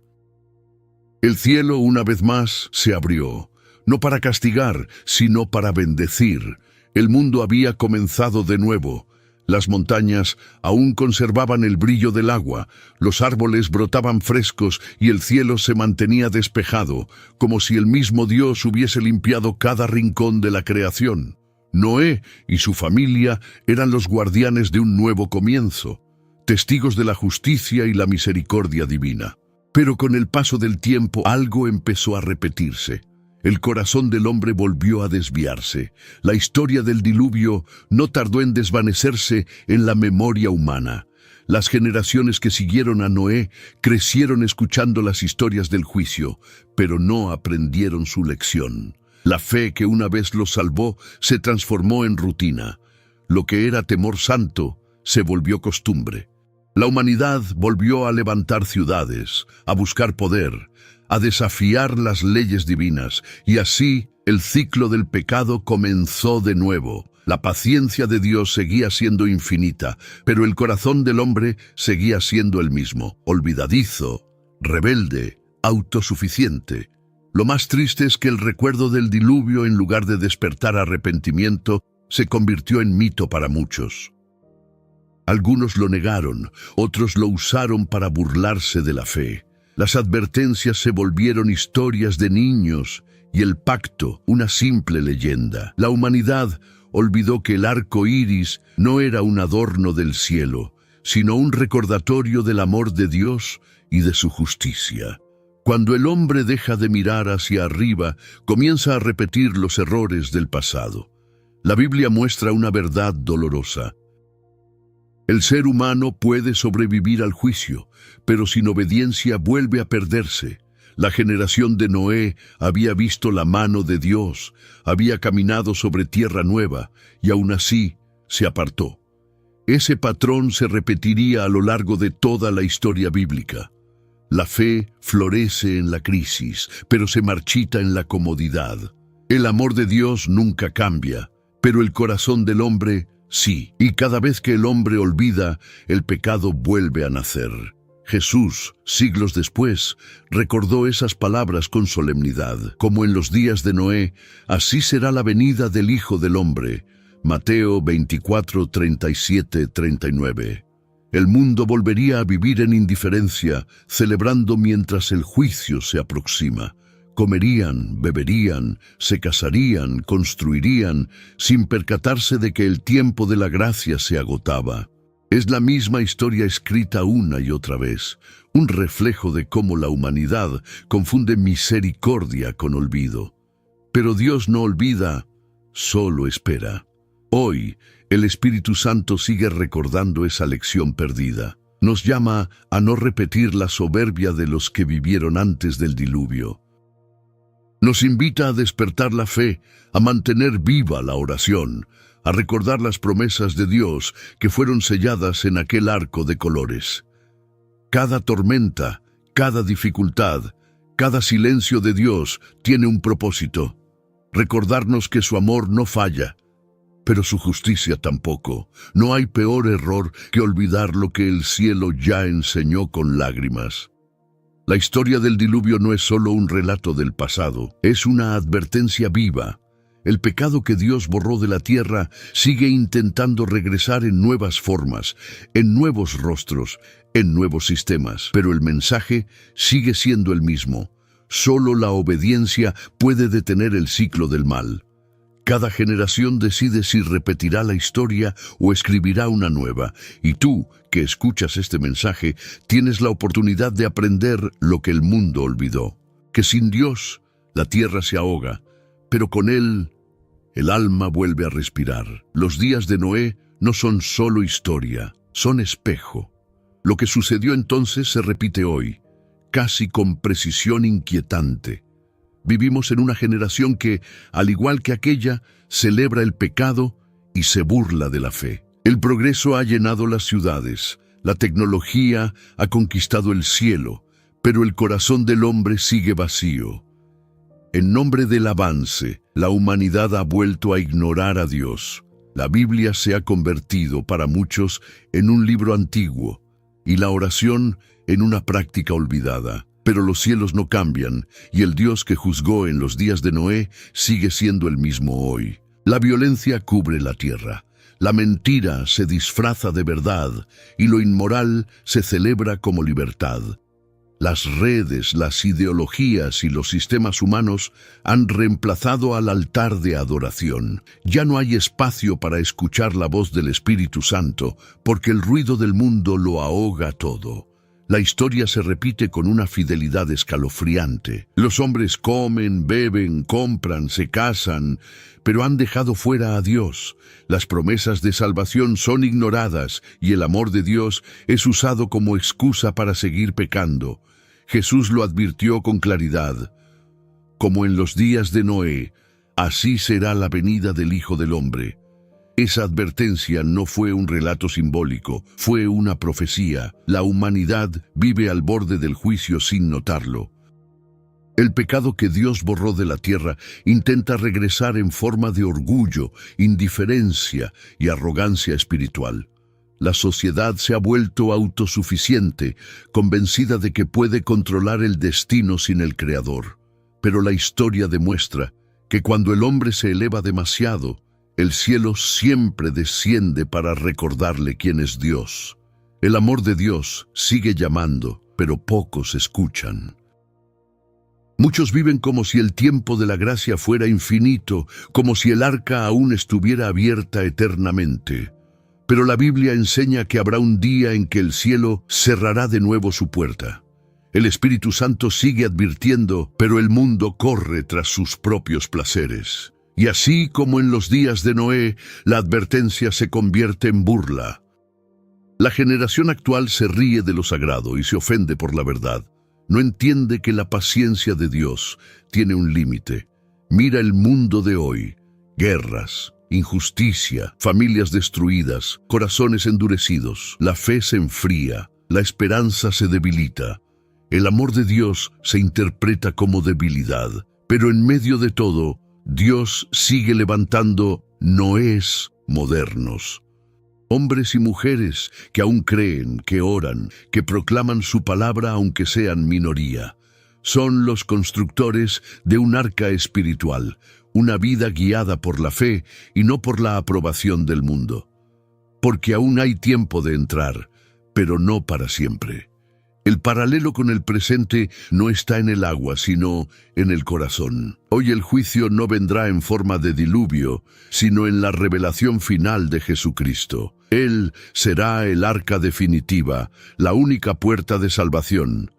El cielo una vez más se abrió, no para castigar, sino para bendecir. El mundo había comenzado de nuevo. Las montañas aún conservaban el brillo del agua, los árboles brotaban frescos y el cielo se mantenía despejado, como si el mismo Dios hubiese limpiado cada rincón de la creación. Noé y su familia eran los guardianes de un nuevo comienzo, testigos de la justicia y la misericordia divina. Pero con el paso del tiempo algo empezó a repetirse. El corazón del hombre volvió a desviarse. La historia del diluvio no tardó en desvanecerse en la memoria humana. Las generaciones que siguieron a Noé crecieron escuchando las historias del juicio, pero no aprendieron su lección. La fe que una vez los salvó se transformó en rutina. Lo que era temor santo se volvió costumbre. La humanidad volvió a levantar ciudades, a buscar poder, a desafiar las leyes divinas, y así el ciclo del pecado comenzó de nuevo. La paciencia de Dios seguía siendo infinita, pero el corazón del hombre seguía siendo el mismo, olvidadizo, rebelde, autosuficiente. Lo más triste es que el recuerdo del diluvio, en lugar de despertar arrepentimiento, se convirtió en mito para muchos. Algunos lo negaron, otros lo usaron para burlarse de la fe. Las advertencias se volvieron historias de niños y el pacto una simple leyenda. La humanidad olvidó que el arco iris no era un adorno del cielo, sino un recordatorio del amor de Dios y de su justicia. Cuando el hombre deja de mirar hacia arriba, comienza a repetir los errores del pasado. La Biblia muestra una verdad dolorosa. El ser humano puede sobrevivir al juicio, pero sin obediencia vuelve a perderse. La generación de Noé había visto la mano de Dios, había caminado sobre tierra nueva, y aún así se apartó. Ese patrón se repetiría a lo largo de toda la historia bíblica. La fe florece en la crisis, pero se marchita en la comodidad. El amor de Dios nunca cambia, pero el corazón del hombre sí. Y cada vez que el hombre olvida, el pecado vuelve a nacer. Jesús, siglos después, recordó esas palabras con solemnidad. Como en los días de Noé, así será la venida del Hijo del Hombre. Mateo 24, 37, 39. El mundo volvería a vivir en indiferencia, celebrando mientras el juicio se aproxima. Comerían, beberían, se casarían, construirían, sin percatarse de que el tiempo de la gracia se agotaba. Es la misma historia escrita una y otra vez, un reflejo de cómo la humanidad confunde misericordia con olvido. Pero Dios no olvida, solo espera. Hoy, el Espíritu Santo sigue recordando esa lección perdida. Nos llama a no repetir la soberbia de los que vivieron antes del diluvio. Nos invita a despertar la fe, a mantener viva la oración, a recordar las promesas de Dios que fueron selladas en aquel arco de colores. Cada tormenta, cada dificultad, cada silencio de Dios tiene un propósito: recordarnos que su amor no falla, pero su justicia tampoco. No hay peor error que olvidar lo que el cielo ya enseñó con lágrimas. La historia del diluvio no es solo un relato del pasado, es una advertencia viva. El pecado que Dios borró de la tierra sigue intentando regresar en nuevas formas, en nuevos rostros, en nuevos sistemas. Pero el mensaje sigue siendo el mismo. Solo la obediencia puede detener el ciclo del mal. Cada generación decide si repetirá la historia o escribirá una nueva. Y tú, que escuchas este mensaje, tienes la oportunidad de aprender lo que el mundo olvidó. Que sin Dios, la tierra se ahoga, pero con Él, el alma vuelve a respirar. Los días de Noé no son solo historia, son espejo. Lo que sucedió entonces se repite hoy, casi con precisión inquietante. Vivimos en una generación que, al igual que aquella, celebra el pecado y se burla de la fe. El progreso ha llenado las ciudades, la tecnología ha conquistado el cielo, pero el corazón del hombre sigue vacío. En nombre del avance, la humanidad ha vuelto a ignorar a Dios. La Biblia se ha convertido para muchos en un libro antiguo y la oración en una práctica olvidada. Pero los cielos no cambian, y el Dios que juzgó en los días de Noé sigue siendo el mismo hoy. La violencia cubre la tierra, la mentira se disfraza de verdad, y lo inmoral se celebra como libertad. Las redes, las ideologías y los sistemas humanos han reemplazado al altar de adoración. Ya no hay espacio para escuchar la voz del Espíritu Santo, porque el ruido del mundo lo ahoga todo. La historia se repite con una fidelidad escalofriante. Los hombres comen, beben, compran, se casan, pero han dejado fuera a Dios. Las promesas de salvación son ignoradas y el amor de Dios es usado como excusa para seguir pecando. Jesús lo advirtió con claridad. Como en los días de Noé, así será la venida del Hijo del Hombre. Esa advertencia no fue un relato simbólico, fue una profecía. La humanidad vive al borde del juicio sin notarlo. El pecado que Dios borró de la tierra intenta regresar en forma de orgullo, indiferencia y arrogancia espiritual. La sociedad se ha vuelto autosuficiente, convencida de que puede controlar el destino sin el Creador. Pero la historia demuestra que cuando el hombre se eleva demasiado, el cielo siempre desciende para recordarle quién es Dios. El amor de Dios sigue llamando, pero pocos escuchan. Muchos viven como si el tiempo de la gracia fuera infinito, como si el arca aún estuviera abierta eternamente. Pero la Biblia enseña que habrá un día en que el cielo cerrará de nuevo su puerta. El Espíritu Santo sigue advirtiendo, pero el mundo corre tras sus propios placeres. Y así como en los días de Noé, la advertencia se convierte en burla. La generación actual se ríe de lo sagrado y se ofende por la verdad. No entiende que la paciencia de Dios tiene un límite. Mira el mundo de hoy: guerras, injusticia, familias destruidas, corazones endurecidos. La fe se enfría, la esperanza se debilita. El amor de Dios se interpreta como debilidad. Pero en medio de todo, Dios sigue levantando Noés modernos. Hombres y mujeres que aún creen, que oran, que proclaman su palabra aunque sean minoría. Son los constructores de un arca espiritual, una vida guiada por la fe y no por la aprobación del mundo. Porque aún hay tiempo de entrar, pero no para siempre. El paralelo con el presente no está en el agua, sino en el corazón. Hoy el juicio no vendrá en forma de diluvio, sino en la revelación final de Jesucristo. Él será el arca definitiva, la única puerta de salvación.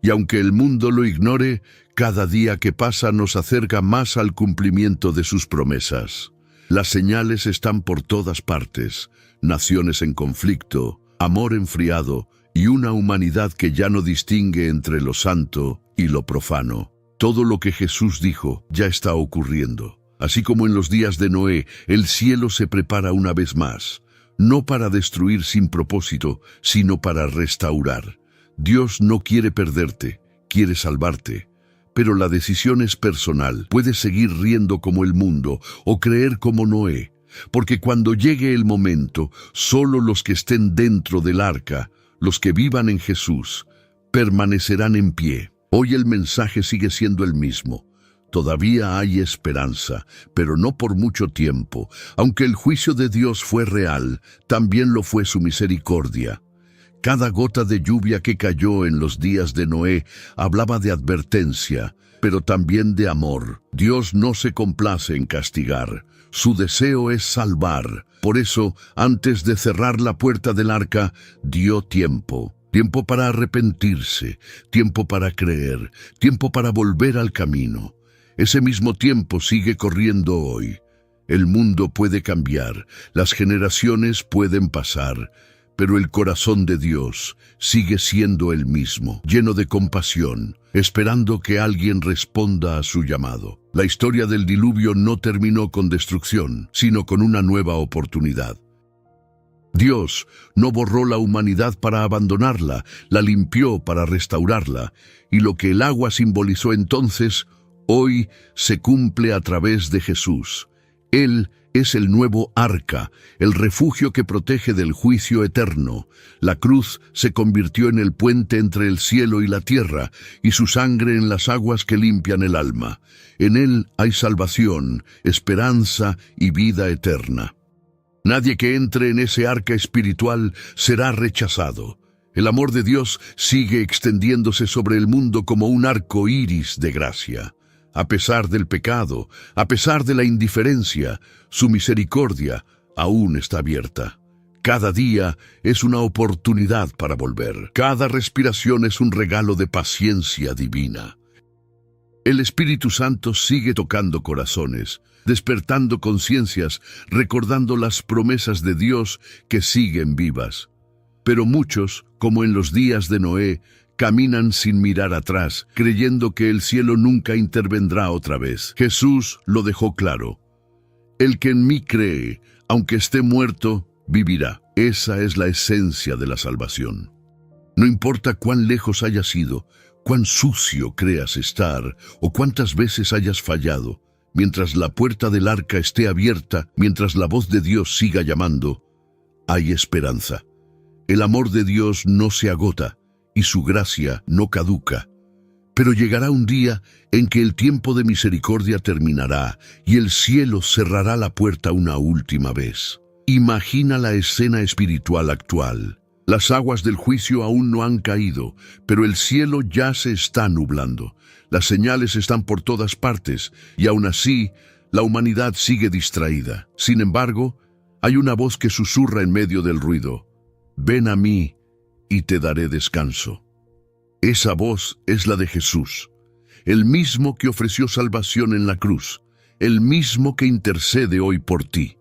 Y aunque el mundo lo ignore, cada día que pasa nos acerca más al cumplimiento de sus promesas. Las señales están por todas partes: naciones en conflicto, amor enfriado, y una humanidad que ya no distingue entre lo santo y lo profano. Todo lo que Jesús dijo ya está ocurriendo. Así como en los días de Noé, el cielo se prepara una vez más, no para destruir sin propósito, sino para restaurar. Dios no quiere perderte, quiere salvarte. Pero la decisión es personal. Puedes seguir riendo como el mundo o creer como Noé, porque cuando llegue el momento, solo los que estén dentro del arca, los que vivan en Jesús, permanecerán en pie. Hoy el mensaje sigue siendo el mismo. Todavía hay esperanza, pero no por mucho tiempo. Aunque el juicio de Dios fue real, también lo fue su misericordia. Cada gota de lluvia que cayó en los días de Noé hablaba de advertencia, pero también de amor. Dios no se complace en castigar. Su deseo es salvar. Por eso, antes de cerrar la puerta del arca, dio tiempo. Tiempo para arrepentirse, tiempo para creer, tiempo para volver al camino. Ese mismo tiempo sigue corriendo hoy. El mundo puede cambiar, las generaciones pueden pasar, pero el corazón de Dios sigue siendo el mismo, lleno de compasión, esperando que alguien responda a su llamado. La historia del diluvio no terminó con destrucción, sino con una nueva oportunidad. Dios no borró la humanidad para abandonarla, la limpió para restaurarla, y lo que el agua simbolizó entonces, hoy se cumple a través de Jesús. Él es el nuevo arca, el refugio que protege del juicio eterno. La cruz se convirtió en el puente entre el cielo y la tierra, y su sangre en las aguas que limpian el alma. En él hay salvación, esperanza y vida eterna. Nadie que entre en ese arca espiritual será rechazado. El amor de Dios sigue extendiéndose sobre el mundo como un arco iris de gracia. A pesar del pecado, a pesar de la indiferencia, su misericordia aún está abierta. Cada día es una oportunidad para volver. Cada respiración es un regalo de paciencia divina. El Espíritu Santo sigue tocando corazones, despertando conciencias, recordando las promesas de Dios que siguen vivas. Pero muchos, como en los días de Noé, caminan sin mirar atrás, creyendo que el cielo nunca intervendrá otra vez. Jesús lo dejó claro: el que en mí cree, aunque esté muerto, vivirá. Esa es la esencia de la salvación. No importa cuán lejos hayas ido, cuán sucio creas estar o cuántas veces hayas fallado, mientras la puerta del arca esté abierta, mientras la voz de Dios siga llamando, hay esperanza. El amor de Dios no se agota y su gracia no caduca. Pero llegará un día en que el tiempo de misericordia terminará y el cielo cerrará la puerta una última vez. Imagina la escena espiritual actual. Las aguas del juicio aún no han caído, pero el cielo ya se está nublando. Las señales están por todas partes, y aún así, la humanidad sigue distraída. Sin embargo, hay una voz que susurra en medio del ruido: ven a mí y te daré descanso. Esa voz es la de Jesús, el mismo que ofreció salvación en la cruz, el mismo que intercede hoy por ti.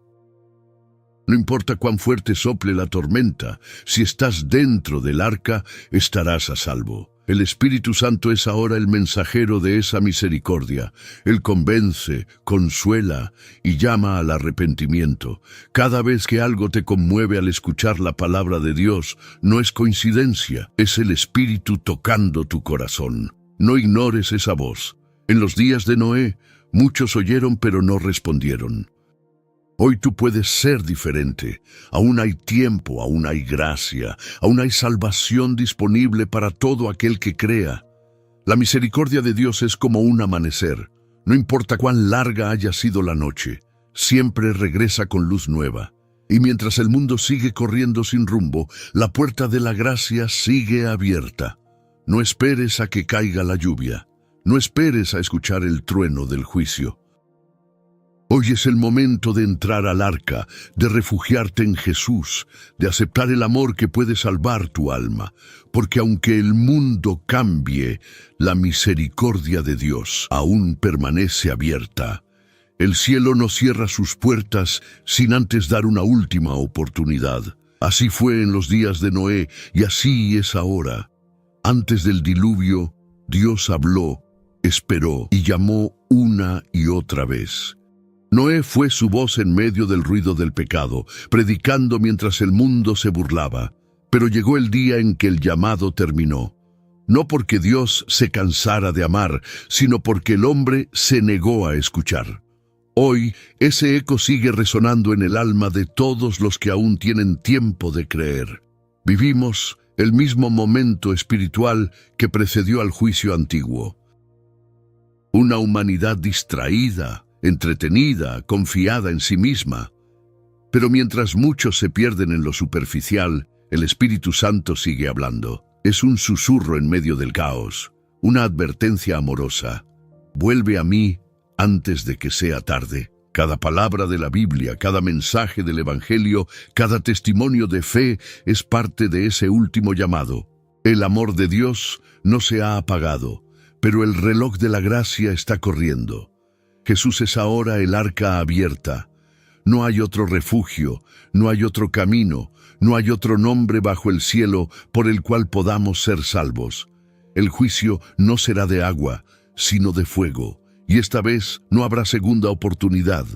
No importa cuán fuerte sople la tormenta, si estás dentro del arca, estarás a salvo. El Espíritu Santo es ahora el mensajero de esa misericordia. Él convence, consuela y llama al arrepentimiento. Cada vez que algo te conmueve al escuchar la palabra de Dios, no es coincidencia, es el Espíritu tocando tu corazón. No ignores esa voz. En los días de Noé, muchos oyeron pero no respondieron. Hoy tú puedes ser diferente. Aún hay tiempo, aún hay gracia, aún hay salvación disponible para todo aquel que crea. La misericordia de Dios es como un amanecer. No importa cuán larga haya sido la noche, siempre regresa con luz nueva. Y mientras el mundo sigue corriendo sin rumbo, la puerta de la gracia sigue abierta. No esperes a que caiga la lluvia. No esperes a escuchar el trueno del juicio. Hoy es el momento de entrar al arca, de refugiarte en Jesús, de aceptar el amor que puede salvar tu alma, porque aunque el mundo cambie, la misericordia de Dios aún permanece abierta. El cielo no cierra sus puertas sin antes dar una última oportunidad. Así fue en los días de Noé y así es ahora. Antes del diluvio, Dios habló, esperó y llamó una y otra vez. Noé fue su voz en medio del ruido del pecado, predicando mientras el mundo se burlaba. Pero llegó el día en que el llamado terminó. No porque Dios se cansara de amar, sino porque el hombre se negó a escuchar. Hoy, ese eco sigue resonando en el alma de todos los que aún tienen tiempo de creer. Vivimos el mismo momento espiritual que precedió al juicio antiguo. Una humanidad distraída, entretenida, confiada en sí misma. Pero mientras muchos se pierden en lo superficial, el Espíritu Santo sigue hablando. Es un susurro en medio del caos, una advertencia amorosa. Vuelve a mí antes de que sea tarde. Cada palabra de la Biblia, cada mensaje del Evangelio, cada testimonio de fe es parte de ese último llamado. El amor de Dios no se ha apagado, pero el reloj de la gracia está corriendo. Jesús es ahora el arca abierta. No hay otro refugio, no hay otro camino, no hay otro nombre bajo el cielo por el cual podamos ser salvos. El juicio no será de agua, sino de fuego, y esta vez no habrá segunda oportunidad.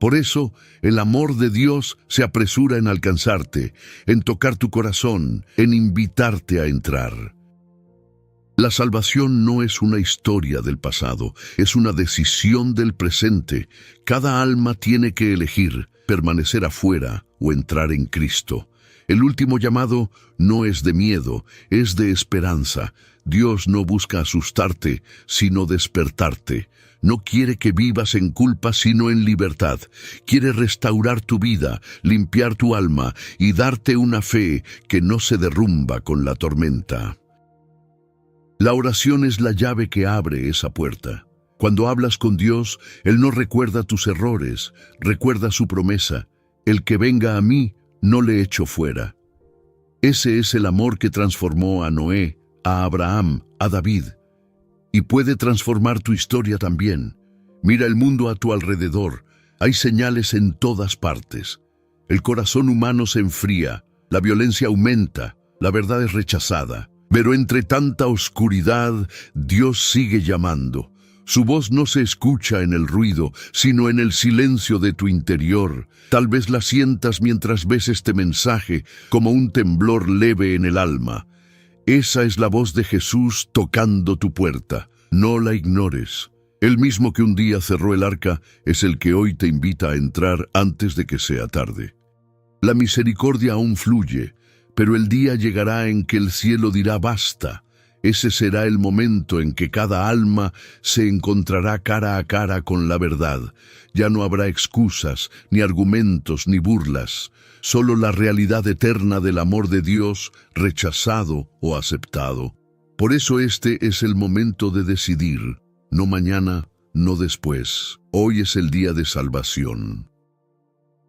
Por eso, el amor de Dios se apresura en alcanzarte, en tocar tu corazón, en invitarte a entrar. La salvación no es una historia del pasado, es una decisión del presente. Cada alma tiene que elegir permanecer afuera o entrar en Cristo. El último llamado no es de miedo, es de esperanza. Dios no busca asustarte, sino despertarte. No quiere que vivas en culpa, sino en libertad. Quiere restaurar tu vida, limpiar tu alma y darte una fe que no se derrumba con la tormenta. La oración es la llave que abre esa puerta. Cuando hablas con Dios, Él no recuerda tus errores, recuerda su promesa: el que venga a mí, no le echo fuera. Ese es el amor que transformó a Noé, a Abraham, a David. Y puede transformar tu historia también. Mira el mundo a tu alrededor. Hay señales en todas partes. El corazón humano se enfría, la violencia aumenta, la verdad es rechazada. Pero entre tanta oscuridad, Dios sigue llamando. Su voz no se escucha en el ruido, sino en el silencio de tu interior. Tal vez la sientas mientras ves este mensaje, como un temblor leve en el alma. Esa es la voz de Jesús tocando tu puerta. No la ignores. El mismo que un día cerró el arca es el que hoy te invita a entrar antes de que sea tarde. La misericordia aún fluye, pero el día llegará en que el cielo dirá basta. Ese será el momento en que cada alma se encontrará cara a cara con la verdad. Ya no habrá excusas, ni argumentos, ni burlas. Solo la realidad eterna del amor de Dios, rechazado o aceptado. Por eso este es el momento de decidir. No mañana, no después. Hoy es el día de salvación.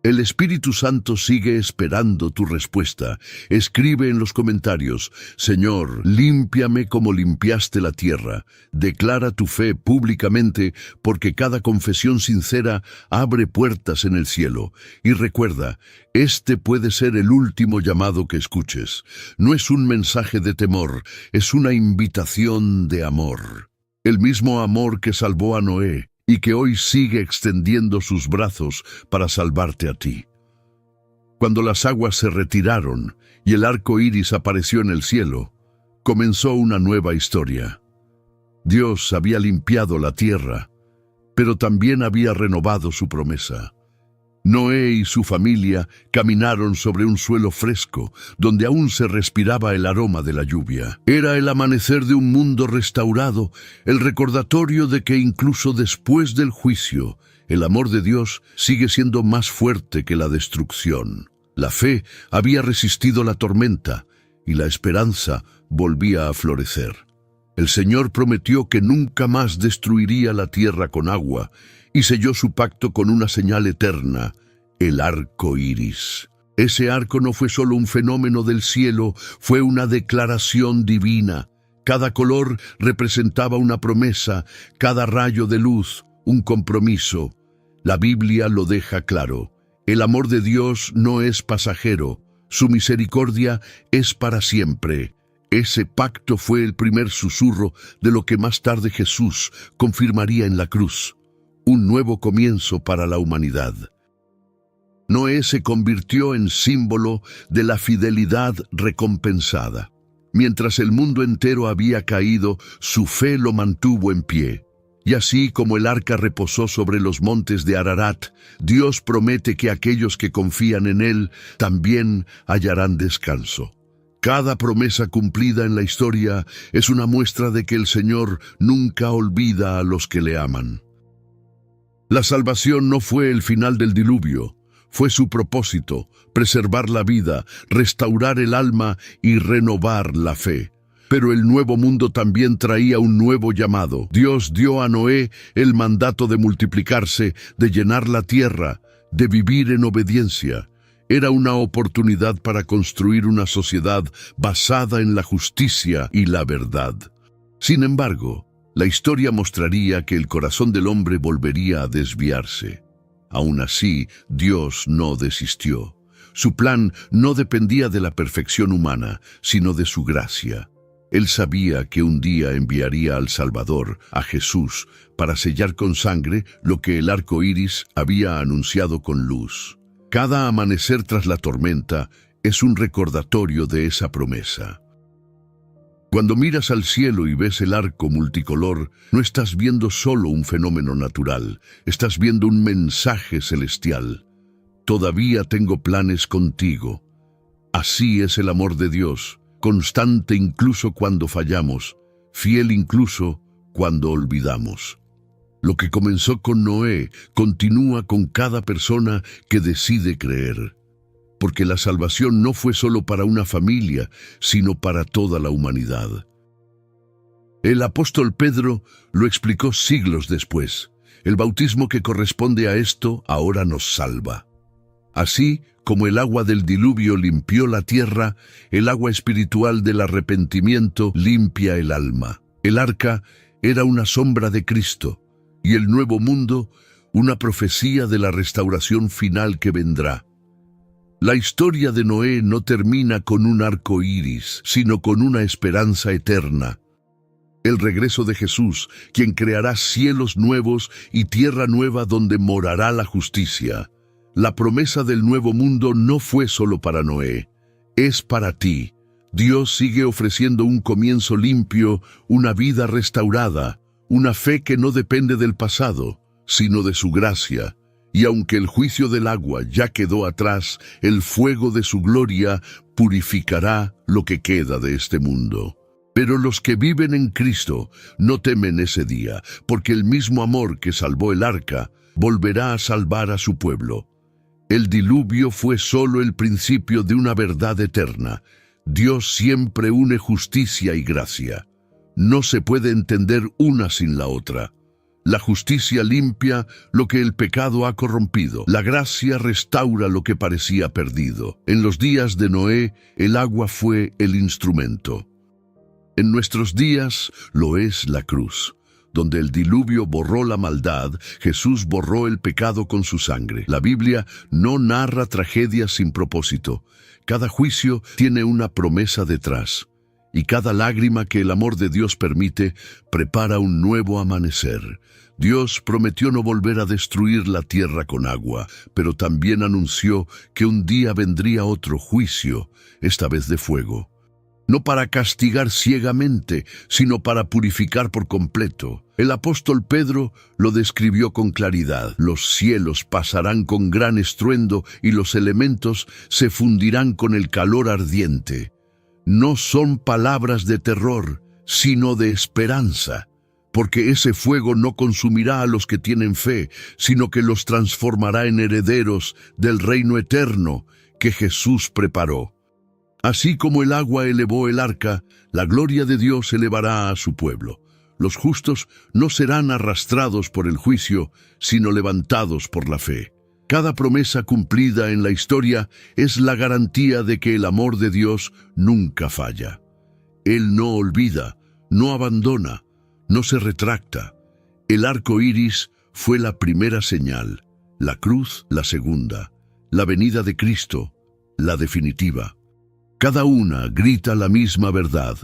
El Espíritu Santo sigue esperando tu respuesta. Escribe en los comentarios: Señor, límpiame como limpiaste la tierra. Declara tu fe públicamente, porque cada confesión sincera abre puertas en el cielo. Y recuerda, este puede ser el último llamado que escuches. No es un mensaje de temor, es una invitación de amor. El mismo amor que salvó a Noé y que hoy sigue extendiendo sus brazos para salvarte a ti. Cuando las aguas se retiraron y el arco iris apareció en el cielo, comenzó una nueva historia. Dios había limpiado la tierra, pero también había renovado su promesa. Noé y su familia caminaron sobre un suelo fresco, donde aún se respiraba el aroma de la lluvia. Era el amanecer de un mundo restaurado, el recordatorio de que incluso después del juicio, el amor de Dios sigue siendo más fuerte que la destrucción. La fe había resistido la tormenta y la esperanza volvía a florecer. El Señor prometió que nunca más destruiría la tierra con agua y selló su pacto con una señal eterna: el arco iris. Ese arco no fue solo un fenómeno del cielo, fue una declaración divina. Cada color representaba una promesa, cada rayo de luz, un compromiso. La Biblia lo deja claro: el amor de Dios no es pasajero, su misericordia es para siempre. Ese pacto fue el primer susurro de lo que más tarde Jesús confirmaría en la cruz: un nuevo comienzo para la humanidad. Noé se convirtió en símbolo de la fidelidad recompensada. Mientras el mundo entero había caído, su fe lo mantuvo en pie. Y así como el arca reposó sobre los montes de Ararat, Dios promete que aquellos que confían en Él también hallarán descanso. Cada promesa cumplida en la historia es una muestra de que el Señor nunca olvida a los que le aman. La salvación no fue el final del diluvio, fue su propósito: preservar la vida, restaurar el alma y renovar la fe. Pero el nuevo mundo también traía un nuevo llamado. Dios dio a Noé el mandato de multiplicarse, de llenar la tierra, de vivir en obediencia. Era una oportunidad para construir una sociedad basada en la justicia y la verdad. Sin embargo, la historia mostraría que el corazón del hombre volvería a desviarse. Aún así, Dios no desistió. Su plan no dependía de la perfección humana, sino de su gracia. Él sabía que un día enviaría al Salvador, a Jesús, para sellar con sangre lo que el arco iris había anunciado con luz. Cada amanecer tras la tormenta es un recordatorio de esa promesa. Cuando miras al cielo y ves el arco multicolor, no estás viendo solo un fenómeno natural, estás viendo un mensaje celestial. Todavía tengo planes contigo. Así es el amor de Dios, constante incluso cuando fallamos, fiel incluso cuando olvidamos. Lo que comenzó con Noé continúa con cada persona que decide creer. Porque la salvación no fue solo para una familia, sino para toda la humanidad. El apóstol Pedro lo explicó siglos después. El bautismo que corresponde a esto ahora nos salva. Así como el agua del diluvio limpió la tierra, el agua espiritual del arrepentimiento limpia el alma. El arca era una sombra de Cristo, y el nuevo mundo una profecía de la restauración final que vendrá. La historia de Noé no termina con un arco iris, sino con una esperanza eterna. El regreso de Jesús, quien creará cielos nuevos y tierra nueva donde morará la justicia. La promesa del nuevo mundo no fue solo para Noé, es para ti. Dios sigue ofreciendo un comienzo limpio, una vida restaurada, una fe que no depende del pasado, sino de su gracia. Y aunque el juicio del agua ya quedó atrás, el fuego de su gloria purificará lo que queda de este mundo. Pero los que viven en Cristo no temen ese día, porque el mismo amor que salvó el arca volverá a salvar a su pueblo. El diluvio fue solo el principio de una verdad eterna. Dios siempre une justicia y gracia. No se puede entender una sin la otra. La justicia limpia lo que el pecado ha corrompido. La gracia restaura lo que parecía perdido. En los días de Noé, el agua fue el instrumento. En nuestros días lo es la cruz. Donde el diluvio borró la maldad, Jesús borró el pecado con su sangre. La Biblia no narra tragedias sin propósito. Cada juicio tiene una promesa detrás. Y cada lágrima que el amor de Dios permite, prepara un nuevo amanecer. Dios prometió no volver a destruir la tierra con agua, pero también anunció que un día vendría otro juicio, esta vez de fuego. No para castigar ciegamente, sino para purificar por completo. El apóstol Pedro lo describió con claridad. Los cielos pasarán con gran estruendo y los elementos se fundirán con el calor ardiente. No son palabras de terror, sino de esperanza, porque ese fuego no consumirá a los que tienen fe, sino que los transformará en herederos del reino eterno que Jesús preparó. Así como el agua elevó el arca, la gloria de Dios elevará a su pueblo. Los justos no serán arrastrados por el juicio, sino levantados por la fe. Cada promesa cumplida en la historia es la garantía de que el amor de Dios nunca falla. Él no olvida, no abandona, no se retracta. El arco iris fue la primera señal, la cruz la segunda, la venida de Cristo la definitiva. Cada una grita la misma verdad.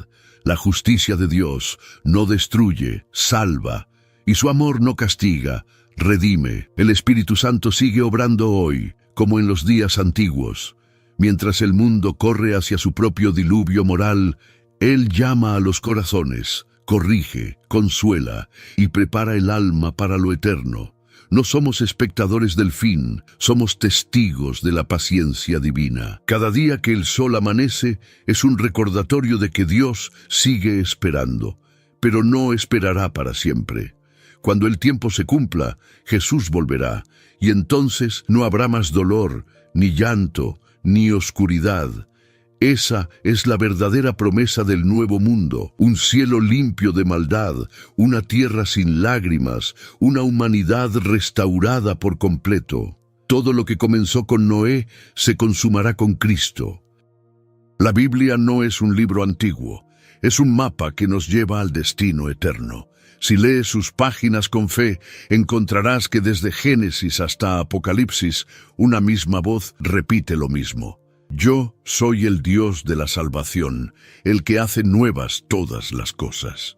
La justicia de Dios no destruye, salva, y su amor no castiga, redime. El Espíritu Santo sigue obrando hoy, como en los días antiguos. Mientras el mundo corre hacia su propio diluvio moral, Él llama a los corazones, corrige, consuela y prepara el alma para lo eterno. No somos espectadores del fin, somos testigos de la paciencia divina. Cada día que el sol amanece es un recordatorio de que Dios sigue esperando, pero no esperará para siempre. Cuando el tiempo se cumpla, Jesús volverá, y entonces no habrá más dolor, ni llanto, ni oscuridad. Esa es la verdadera promesa del nuevo mundo, un cielo limpio de maldad, una tierra sin lágrimas, una humanidad restaurada por completo. Todo lo que comenzó con Noé se consumará con Cristo. La Biblia no es un libro antiguo, es un mapa que nos lleva al destino eterno. Si lees sus páginas con fe, encontrarás que desde Génesis hasta Apocalipsis, una misma voz repite lo mismo. Yo soy el Dios de la salvación, el que hace nuevas todas las cosas.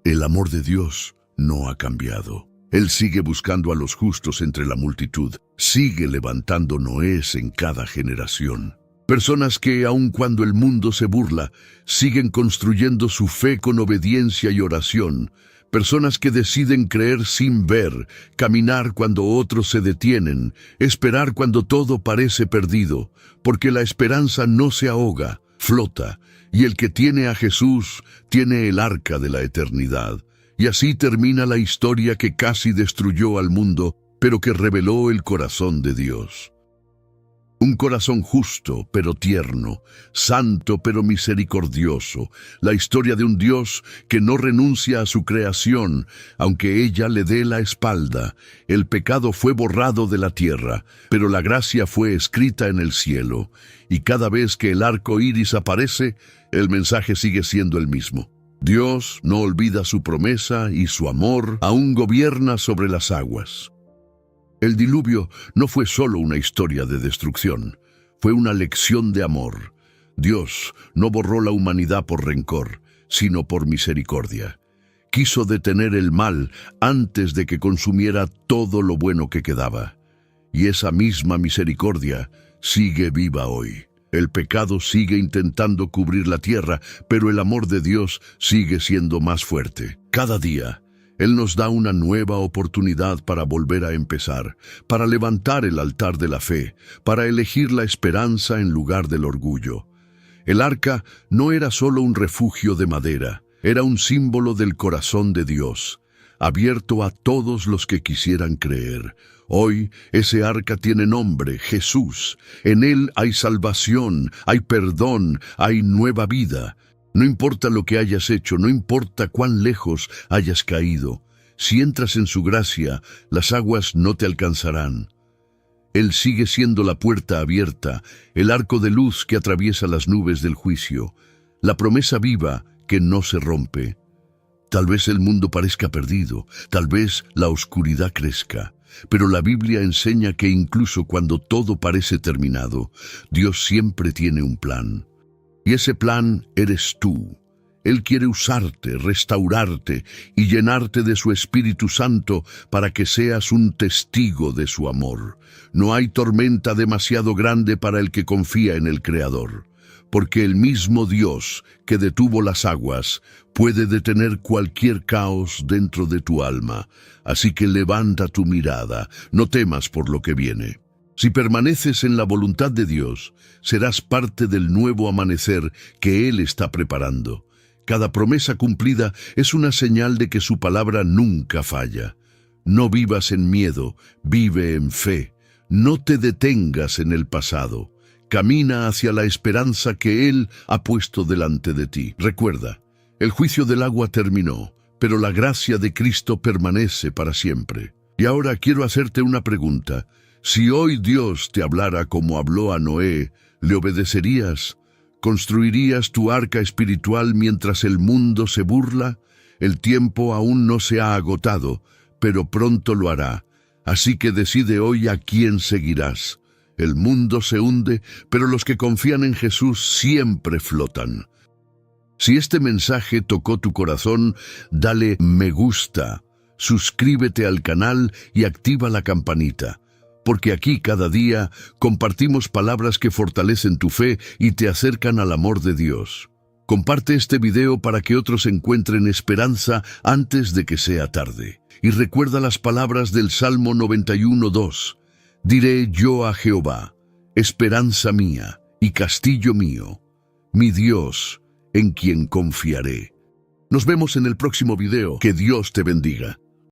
El amor de Dios no ha cambiado. Él sigue buscando a los justos entre la multitud, sigue levantando Noés en cada generación. Personas que, aun cuando el mundo se burla, siguen construyendo su fe con obediencia y oración. Personas que deciden creer sin ver, caminar cuando otros se detienen, esperar cuando todo parece perdido, porque la esperanza no se ahoga, flota, y el que tiene a Jesús tiene el arca de la eternidad. Y así termina la historia que casi destruyó al mundo, pero que reveló el corazón de Dios. Un corazón justo, pero tierno, santo, pero misericordioso. La historia de un Dios que no renuncia a su creación, aunque ella le dé la espalda. El pecado fue borrado de la tierra, pero la gracia fue escrita en el cielo. Y cada vez que el arco iris aparece, el mensaje sigue siendo el mismo. Dios no olvida su promesa y su amor aún gobierna sobre las aguas. El diluvio no fue solo una historia de destrucción, fue una lección de amor. Dios no borró la humanidad por rencor, sino por misericordia. Quiso detener el mal antes de que consumiera todo lo bueno que quedaba. Y esa misma misericordia sigue viva hoy. El pecado sigue intentando cubrir la tierra, pero el amor de Dios sigue siendo más fuerte. Cada día, Él nos da una nueva oportunidad para volver a empezar, para levantar el altar de la fe, para elegir la esperanza en lugar del orgullo. El arca no era solo un refugio de madera, Era un símbolo del corazón de Dios, abierto a todos los que quisieran creer. Hoy ese arca tiene nombre, Jesús. En él hay salvación, hay perdón, hay nueva vida. No importa lo que hayas hecho, no importa cuán lejos hayas caído. Si entras en su gracia, las aguas no te alcanzarán. Él sigue siendo la puerta abierta, el arco de luz que atraviesa las nubes del juicio, la promesa viva que no se rompe. Tal vez el mundo parezca perdido, tal vez la oscuridad crezca, pero la Biblia enseña que incluso cuando todo parece terminado, Dios siempre tiene un plan. Y ese plan eres tú. Él quiere usarte, restaurarte y llenarte de su Espíritu Santo para que seas un testigo de su amor. No hay tormenta demasiado grande para el que confía en el Creador, porque el mismo Dios que detuvo las aguas puede detener cualquier caos dentro de tu alma. Así que levanta tu mirada, no temas por lo que viene. Si permaneces en la voluntad de Dios, serás parte del nuevo amanecer que Él está preparando. Cada promesa cumplida es una señal de que su palabra nunca falla. No vivas en miedo, vive en fe. No te detengas en el pasado. Camina hacia la esperanza que Él ha puesto delante de ti. Recuerda, el juicio del agua terminó, pero la gracia de Cristo permanece para siempre. Y ahora quiero hacerte una pregunta. Si hoy Dios te hablara como habló a Noé, ¿le obedecerías? ¿Construirías tu arca espiritual mientras el mundo se burla? El tiempo aún no se ha agotado, pero pronto lo hará. Así que decide hoy a quién seguirás. El mundo se hunde, pero los que confían en Jesús siempre flotan. Si este mensaje tocó tu corazón, dale me gusta, suscríbete al canal y activa la campanita. Porque aquí cada día compartimos palabras que fortalecen tu fe y te acercan al amor de Dios. Comparte este video para que otros encuentren esperanza antes de que sea tarde. Y recuerda las palabras del Salmo 91:2. Diré yo a Jehová, esperanza mía y castillo mío, mi Dios, en quien confiaré. Nos vemos en el próximo video. Que Dios te bendiga.